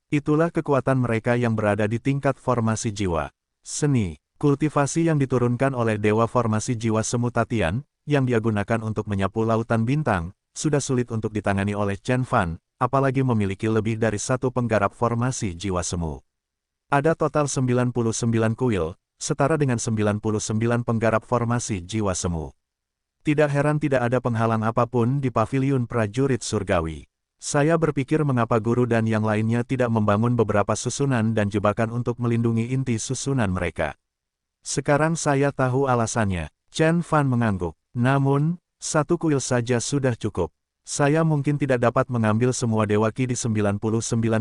Speaker 1: Itulah kekuatan mereka yang berada di tingkat formasi jiwa. Seni, kultivasi yang diturunkan oleh Dewa Formasi Jiwa Semu Tatian, yang dia gunakan untuk menyapu lautan bintang, sudah sulit untuk ditangani oleh Chen Fan, apalagi memiliki lebih dari satu penggarap formasi jiwa semu. Ada total 99 kuil, setara dengan 99 penggarap formasi jiwa semu. Tidak heran tidak ada penghalang apapun di paviliun prajurit surgawi. Saya berpikir mengapa guru dan yang lainnya tidak membangun beberapa susunan dan jebakan untuk melindungi inti susunan mereka. Sekarang saya tahu alasannya. Chen Fan mengangguk. Namun, satu kuil saja sudah cukup. Saya mungkin tidak dapat mengambil semua dewa ki di 99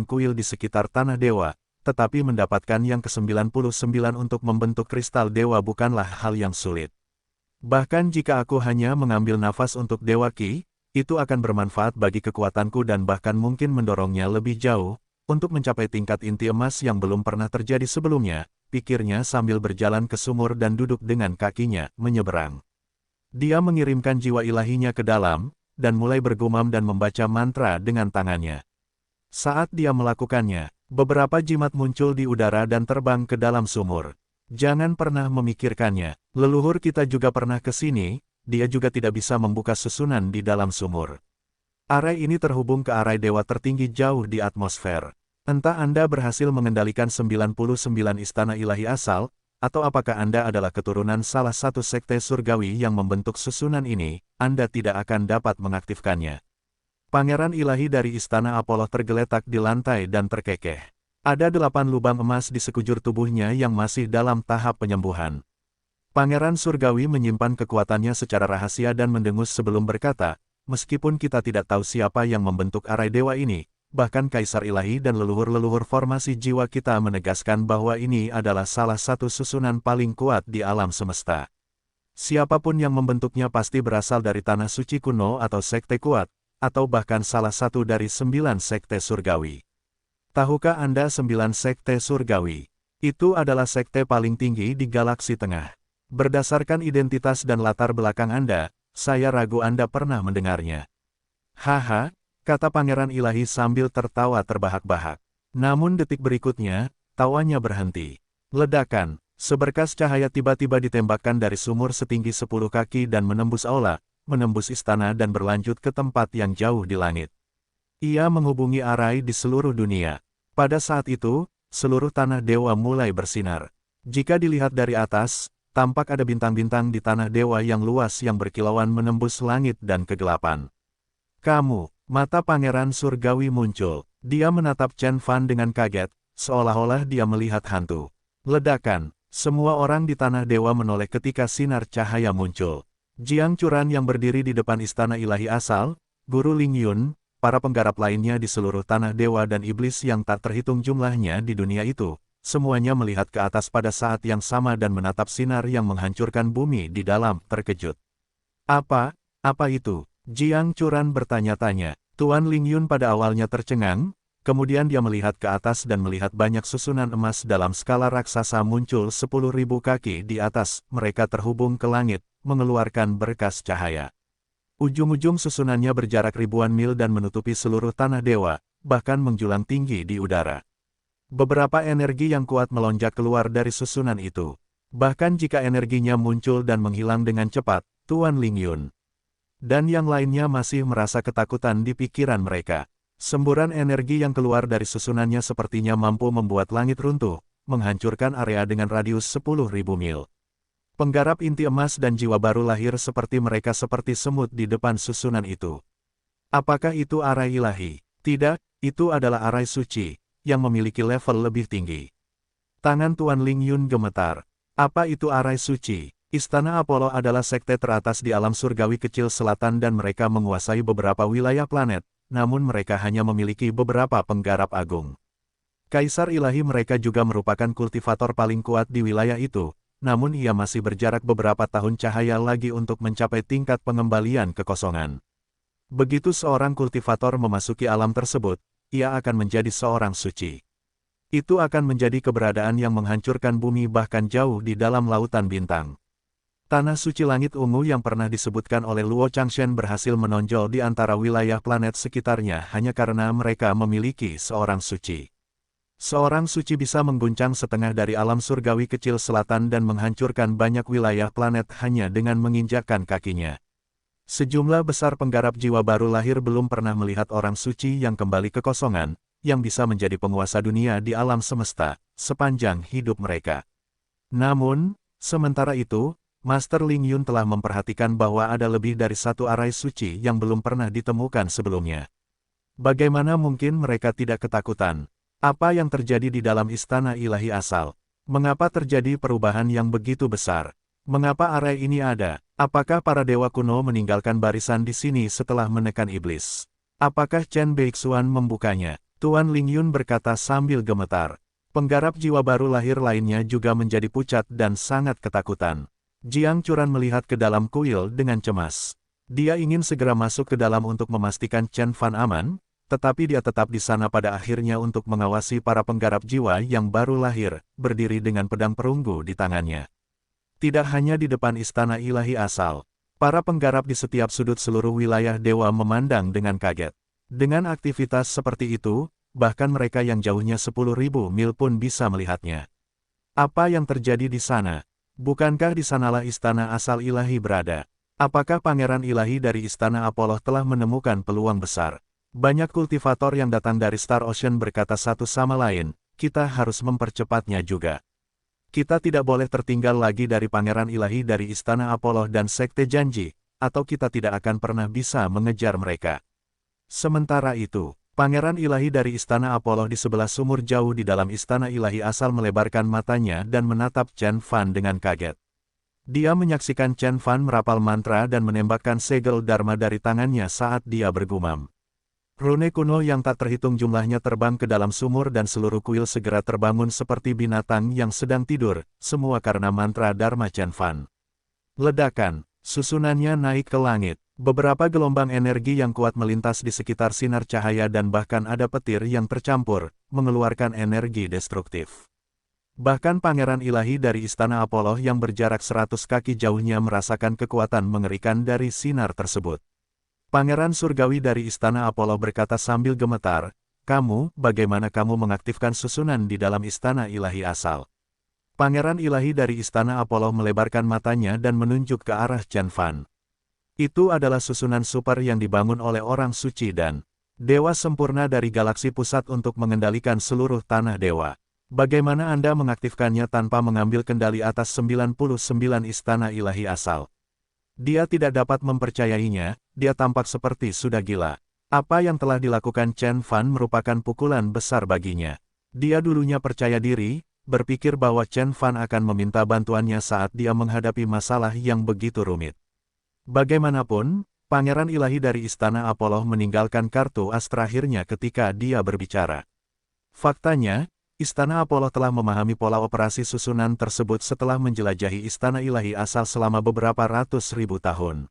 Speaker 1: kuil di sekitar Tanah Dewa, tetapi mendapatkan yang ke-99 untuk membentuk kristal dewa bukanlah hal yang sulit. Bahkan jika aku hanya mengambil nafas untuk dewa ki, itu akan bermanfaat bagi kekuatanku dan bahkan mungkin mendorongnya lebih jauh, untuk mencapai tingkat inti emas yang belum pernah terjadi sebelumnya, pikirnya sambil berjalan ke sumur dan duduk dengan kakinya menyeberang. Dia mengirimkan jiwa ilahinya ke dalam, dan mulai bergumam dan membaca mantra dengan tangannya. Saat dia melakukannya, beberapa jimat muncul di udara dan terbang ke dalam sumur. Jangan pernah memikirkannya, leluhur kita juga pernah ke sini, dia juga tidak bisa membuka susunan di dalam sumur. Arai ini terhubung ke arai dewa tertinggi jauh di atmosfer. Entah Anda berhasil mengendalikan 99 istana ilahi asal, atau apakah Anda adalah keturunan salah satu sekte surgawi yang membentuk susunan ini, Anda tidak akan dapat mengaktifkannya. Pangeran ilahi dari Istana Apollo tergeletak di lantai dan terkekeh. Ada 8 lubang emas di sekujur tubuhnya yang masih dalam tahap penyembuhan. Pangeran surgawi menyimpan kekuatannya secara rahasia dan mendengus sebelum berkata, meskipun kita tidak tahu siapa yang membentuk arai dewa ini, bahkan Kaisar Ilahi dan leluhur-leluhur formasi jiwa kita menegaskan bahwa ini adalah salah satu susunan paling kuat di alam semesta. Siapapun yang membentuknya pasti berasal dari tanah suci kuno atau sekte kuat, atau bahkan salah satu dari 9 sekte surgawi. Tahukah Anda 9 sekte surgawi? Itu adalah sekte paling tinggi di galaksi tengah. Berdasarkan identitas dan latar belakang Anda, saya ragu Anda pernah mendengarnya. Haha, kata Pangeran Ilahi sambil tertawa terbahak-bahak. Namun detik berikutnya, tawanya berhenti. Ledakan, seberkas cahaya tiba-tiba ditembakkan dari sumur setinggi 10 kaki dan menembus aula, menembus istana dan berlanjut ke tempat yang jauh di langit. Ia menghubungi arai di seluruh dunia. Pada saat itu, seluruh tanah dewa mulai bersinar. Jika dilihat dari atas, tampak ada bintang-bintang di tanah dewa yang luas yang berkilauan menembus langit dan kegelapan. Kamu, mata Pangeran Surgawi muncul. Dia menatap Chen Fan dengan kaget, seolah-olah dia melihat hantu. Ledakan, semua orang di tanah dewa menoleh ketika sinar cahaya muncul. Jiang Churan yang berdiri di depan istana ilahi asal, Guru Ling Yun, para penggarap lainnya di seluruh tanah dewa dan iblis yang tak terhitung jumlahnya di dunia itu, semuanya melihat ke atas pada saat yang sama dan menatap sinar yang menghancurkan bumi di dalam, terkejut. Apa itu? Jiang Churan bertanya-tanya. Tuan Ling Yun pada awalnya tercengang, kemudian dia melihat ke atas dan melihat banyak susunan emas dalam skala raksasa muncul 10.000 kaki di atas, mereka terhubung ke langit, mengeluarkan berkas cahaya. Ujung-ujung susunannya berjarak ribuan mil dan menutupi seluruh tanah dewa, bahkan menjulang tinggi di udara. Beberapa energi yang kuat melonjak keluar dari susunan itu. Bahkan jika energinya muncul dan menghilang dengan cepat, Tuan Ling Yun dan yang lainnya masih merasa ketakutan di pikiran mereka. Semburan energi yang keluar dari susunannya sepertinya mampu membuat langit runtuh, menghancurkan area dengan radius 10.000 mil. Penggarap inti emas dan jiwa baru lahir seperti mereka seperti semut di depan susunan itu. Apakah itu arai ilahi? Tidak, itu adalah arai suci, yang memiliki level lebih tinggi. Tangan Tuan Ling Yun gemetar. Apa itu arai suci? Istana Apollo adalah sekte teratas di alam surgawi kecil selatan dan mereka menguasai beberapa wilayah planet, namun mereka hanya memiliki beberapa penggarap agung. Kaisar ilahi mereka juga merupakan kultivator paling kuat di wilayah itu, namun ia masih berjarak beberapa tahun cahaya lagi untuk mencapai tingkat pengembalian kekosongan. Begitu seorang kultivator memasuki alam tersebut, ia akan menjadi seorang suci. Itu akan menjadi keberadaan yang menghancurkan bumi bahkan jauh di dalam lautan bintang. Tanah suci langit ungu yang pernah disebutkan oleh Luo Changshen berhasil menonjol di antara wilayah planet sekitarnya hanya karena mereka memiliki seorang suci. Seorang suci bisa mengguncang setengah dari alam surgawi kecil selatan dan menghancurkan banyak wilayah planet hanya dengan menginjakkan kakinya. Sejumlah besar penggarap jiwa baru lahir belum pernah melihat orang suci yang kembali ke kosongan, yang bisa menjadi penguasa dunia di alam semesta, sepanjang hidup mereka. Namun, sementara itu, Master Ling Yun telah memperhatikan bahwa ada lebih dari satu arai suci yang belum pernah ditemukan sebelumnya. Bagaimana mungkin mereka tidak ketakutan? Apa yang terjadi di dalam istana ilahi asal? Mengapa terjadi perubahan yang begitu besar? Mengapa arai ini ada? Apakah para dewa kuno meninggalkan barisan di sini setelah menekan iblis? Apakah Chen Beixuan membukanya? Tuan Ling Yun berkata sambil gemetar. Penggarap jiwa baru lahir lainnya juga menjadi pucat dan sangat ketakutan. Jiang Churan melihat ke dalam kuil dengan cemas. Dia ingin segera masuk ke dalam untuk memastikan Chen Fan aman, tetapi dia tetap di sana pada akhirnya untuk mengawasi para penggarap jiwa yang baru lahir, berdiri dengan pedang perunggu di tangannya. Tidak hanya di depan istana ilahi asal, para penggarap di setiap sudut seluruh wilayah dewa memandang dengan kaget. Dengan aktivitas seperti itu, bahkan mereka yang jauhnya 10.000 mil pun bisa melihatnya. Apa yang terjadi di sana? Bukankah di sanalah istana asal ilahi berada? Apakah pangeran ilahi dari istana Apollo telah menemukan peluang besar? Banyak kultivator yang datang dari Star Ocean berkata satu sama lain, kita harus mempercepatnya juga. Kita tidak boleh tertinggal lagi dari pangeran ilahi dari istana Apollo dan Sekte Janji, atau kita tidak akan pernah bisa mengejar mereka. Sementara itu, pangeran ilahi dari istana Apollo di sebelah sumur jauh di dalam istana ilahi asal melebarkan matanya dan menatap Chen Fan dengan kaget. Dia menyaksikan Chen Fan merapal mantra dan menembakkan segel Dharma dari tangannya saat dia bergumam. Rune kuno yang tak terhitung jumlahnya terbang ke dalam sumur dan seluruh kuil segera terbangun seperti binatang yang sedang tidur, semua karena mantra Dharma Chen Fan. Ledakan, susunannya naik ke langit. Beberapa gelombang energi yang kuat melintas di sekitar sinar cahaya dan bahkan ada petir yang tercampur, mengeluarkan energi destruktif. Bahkan pangeran ilahi dari istana Apollo yang berjarak 100 kaki jauhnya merasakan kekuatan mengerikan dari sinar tersebut. Pangeran surgawi dari istana Apollo berkata sambil gemetar, bagaimana kamu mengaktifkan susunan di dalam istana ilahi asal? Pangeran ilahi dari istana Apollo melebarkan matanya dan menunjuk ke arah Chen Fan. Itu adalah susunan super yang dibangun oleh orang suci dan dewa sempurna dari galaksi pusat untuk mengendalikan seluruh tanah dewa. Bagaimana Anda mengaktifkannya tanpa mengambil kendali atas 99 istana ilahi asal? Dia tidak dapat mempercayainya, dia tampak seperti sudah gila. Apa yang telah dilakukan Chen Fan merupakan pukulan besar baginya. Dia dulunya percaya diri, berpikir bahwa Chen Fan akan meminta bantuannya saat dia menghadapi masalah yang begitu rumit. Bagaimanapun, pangeran ilahi dari istana Apollo meninggalkan kartu as terakhirnya ketika dia berbicara. Faktanya, istana Apollo telah memahami pola operasi susunan tersebut setelah menjelajahi istana ilahi asal selama beberapa ratus ribu tahun.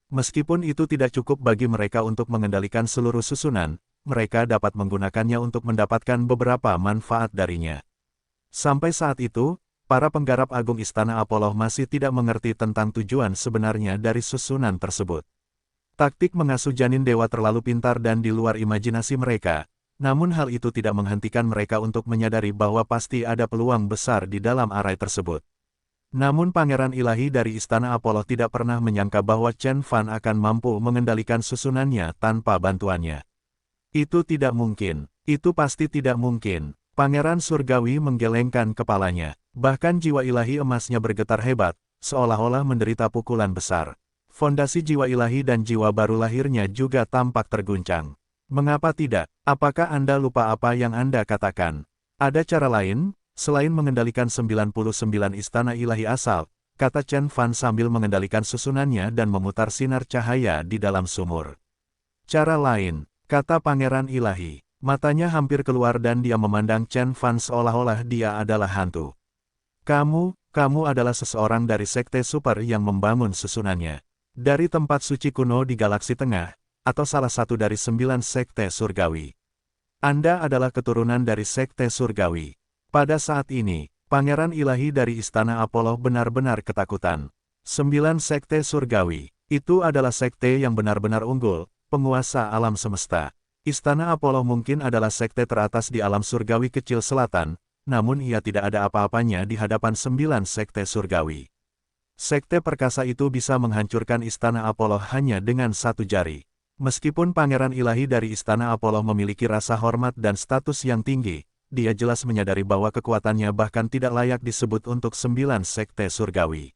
Speaker 1: Meskipun itu tidak cukup bagi mereka untuk mengendalikan seluruh susunan, mereka dapat menggunakannya untuk mendapatkan beberapa manfaat darinya. Sampai saat itu, para penggarap agung istana Apollo masih tidak mengerti tentang tujuan sebenarnya dari susunan tersebut. Taktik mengasuh janin dewa terlalu pintar dan di luar imajinasi mereka, namun hal itu tidak menghentikan mereka untuk menyadari bahwa pasti ada peluang besar di dalam arai tersebut. Namun pangeran ilahi dari istana Apollo tidak pernah menyangka bahwa Chen Fan akan mampu mengendalikan susunannya tanpa bantuannya. Itu tidak mungkin, itu pasti tidak mungkin. Pangeran surgawi menggelengkan kepalanya. Bahkan jiwa ilahi emasnya bergetar hebat, seolah-olah menderita pukulan besar. Fondasi jiwa ilahi dan jiwa baru lahirnya juga tampak terguncang. Mengapa tidak? Apakah Anda lupa apa yang Anda katakan? Ada cara lain, selain mengendalikan 99 istana ilahi asal, kata Chen Fan sambil mengendalikan susunannya dan memutar sinar cahaya di dalam sumur. Cara lain, kata pangeran ilahi. Matanya hampir keluar dan dia memandang Chen Fan seolah-olah dia adalah hantu. kamu adalah seseorang dari sekte super yang membangun susunannya. Dari tempat suci kuno di galaksi tengah, atau salah satu dari 9 sekte surgawi. Anda adalah keturunan dari sekte surgawi. Pada saat ini, Pangeran Ilahi dari Istana Apollo benar-benar ketakutan. 9 sekte surgawi, itu adalah sekte yang benar-benar unggul, penguasa alam semesta. Istana Apollo mungkin adalah sekte teratas di alam surgawi kecil selatan, namun ia tidak ada apa-apanya di hadapan 9 sekte surgawi. Sekte perkasa itu bisa menghancurkan Istana Apollo hanya dengan satu jari. Meskipun Pangeran Ilahi dari Istana Apollo memiliki rasa hormat dan status yang tinggi, dia jelas menyadari bahwa kekuatannya bahkan tidak layak disebut untuk 9 sekte surgawi.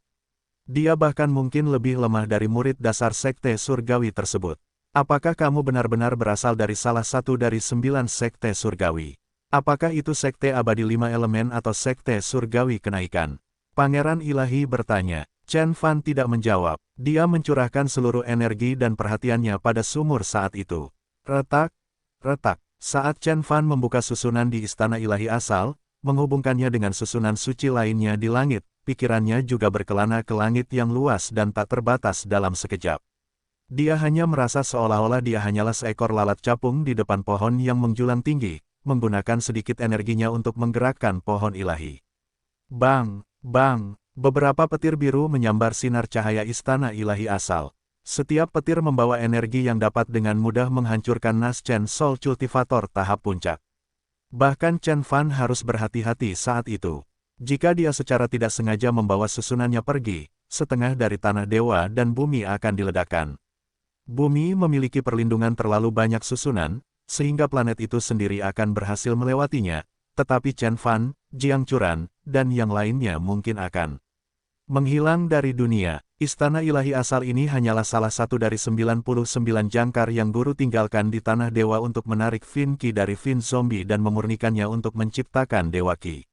Speaker 1: Dia bahkan mungkin lebih lemah dari murid dasar sekte surgawi tersebut. Apakah kamu benar-benar berasal dari salah satu dari 9 sekte surgawi? Apakah itu sekte abadi 5 elemen atau sekte surgawi kenaikan? Pangeran Ilahi bertanya. Chen Fan tidak menjawab. Dia mencurahkan seluruh energi dan perhatiannya pada sumur saat itu. Retak, retak. Saat Chen Fan membuka susunan di Istana Ilahi Asal, menghubungkannya dengan susunan suci lainnya di langit, pikirannya juga berkelana ke langit yang luas dan tak terbatas dalam sekejap. Dia hanya merasa seolah-olah dia hanyalah seekor lalat capung di depan pohon yang menjulang tinggi, menggunakan sedikit energinya untuk menggerakkan pohon ilahi. Bang, bang, beberapa petir biru menyambar sinar cahaya Istana Ilahi Asal. Setiap petir membawa energi yang dapat dengan mudah menghancurkan Nas Chen Soul Cultivator tahap puncak. Bahkan Chen Fan harus berhati-hati saat itu. Jika dia secara tidak sengaja membawa susunannya pergi, setengah dari tanah dewa dan bumi akan diledakkan. Bumi memiliki perlindungan terlalu banyak susunan, sehingga planet itu sendiri akan berhasil melewatinya, tetapi Chen Fan, Jiang Churan, dan yang lainnya mungkin akan menghilang dari dunia. Istana Ilahi Asal ini hanyalah salah satu dari 99 jangkar yang guru tinggalkan di tanah dewa untuk menarik Fin Qi dari Fin Zombie dan memurnikannya untuk menciptakan Dewa Qi.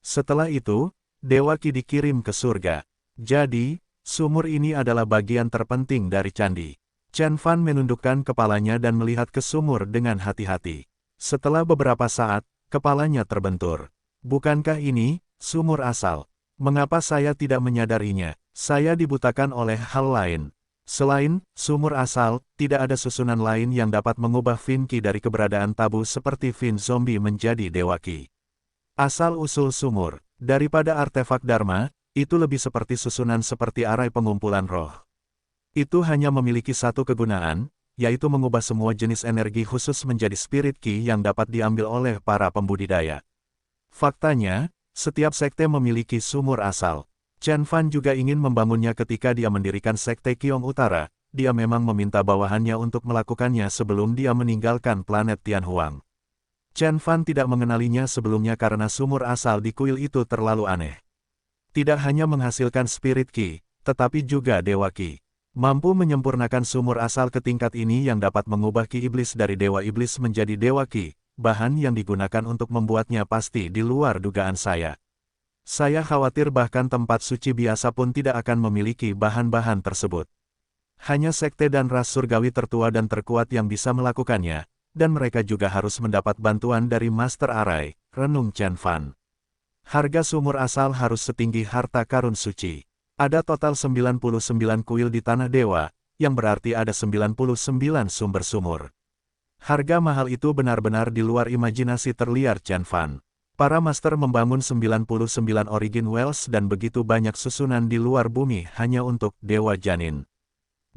Speaker 1: Setelah itu, Dewa Qi dikirim ke surga. Jadi, sumur ini adalah bagian terpenting dari candi. Chen Fan menundukkan kepalanya dan melihat ke sumur dengan hati-hati. Setelah beberapa saat, kepalanya terbentur. Bukankah ini sumur asal? Mengapa saya tidak menyadarinya? Saya dibutakan oleh hal lain. Selain sumur asal, tidak ada susunan lain yang dapat mengubah Fin Qi dari keberadaan tabu seperti Fin Zombie menjadi Dewa Qi. Asal-usul sumur, daripada artefak Dharma, itu lebih seperti susunan seperti arai pengumpulan roh. Itu hanya memiliki satu kegunaan, yaitu mengubah semua jenis energi khusus menjadi spirit Qi yang dapat diambil oleh para pembudidaya. Faktanya, setiap sekte memiliki sumur asal. Chen Fan juga ingin membangunnya ketika dia mendirikan sekte Qiong Utara, dia memang meminta bawahannya untuk melakukannya sebelum dia meninggalkan planet Tianhuang. Chen Fan tidak mengenalinya sebelumnya karena sumur asal di kuil itu terlalu aneh. Tidak hanya menghasilkan spirit Qi, tetapi juga Dewa Qi. Mampu menyempurnakan sumur asal ke tingkat ini yang dapat mengubah Qi Iblis dari Dewa Iblis menjadi Dewa Qi, bahan yang digunakan untuk membuatnya pasti di luar dugaan saya. Saya khawatir bahkan tempat suci biasa pun tidak akan memiliki bahan-bahan tersebut. Hanya sekte dan ras surgawi tertua dan terkuat yang bisa melakukannya, dan mereka juga harus mendapat bantuan dari Master Arai, renung Chen Fan. Harga sumur asal harus setinggi harta karun suci. Ada total 99 kuil di Tanah Dewa, yang berarti ada 99 sumber sumur. Harga mahal itu benar-benar di luar imajinasi terliar Chen Fan. Para master membangun 99 origin wells dan begitu banyak susunan di luar bumi hanya untuk Dewa Janin.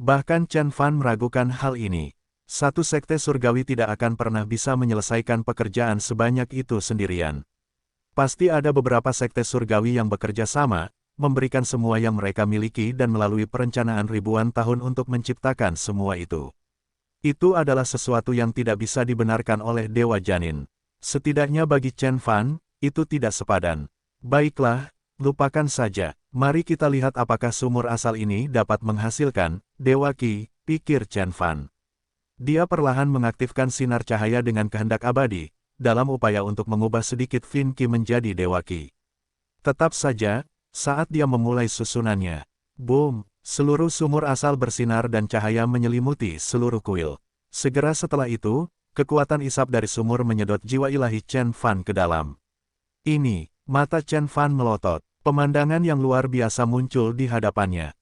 Speaker 1: Bahkan Chen Fan meragukan hal ini. Satu sekte surgawi tidak akan pernah bisa menyelesaikan pekerjaan sebanyak itu sendirian. Pasti ada beberapa sekte surgawi yang bekerja sama, memberikan semua yang mereka miliki dan melalui perencanaan ribuan tahun untuk menciptakan semua itu. Itu adalah sesuatu yang tidak bisa dibenarkan oleh Dewa Janin. Setidaknya bagi Chen Fan, itu tidak sepadan. Baiklah, lupakan saja. Mari kita lihat apakah sumur asal ini dapat menghasilkan Dewa Qi, pikir Chen Fan. Dia perlahan mengaktifkan sinar cahaya dengan kehendak abadi, dalam upaya untuk mengubah sedikit Fin Qi menjadi Dewa Qi. Tetap saja, saat dia memulai susunannya, boom, seluruh sumur asal bersinar dan cahaya menyelimuti seluruh kuil. Segera setelah itu, kekuatan isap dari sumur menyedot jiwa ilahi Chen Fan ke dalam. Ini, mata Chen Fan melotot. Pemandangan yang luar biasa muncul di hadapannya.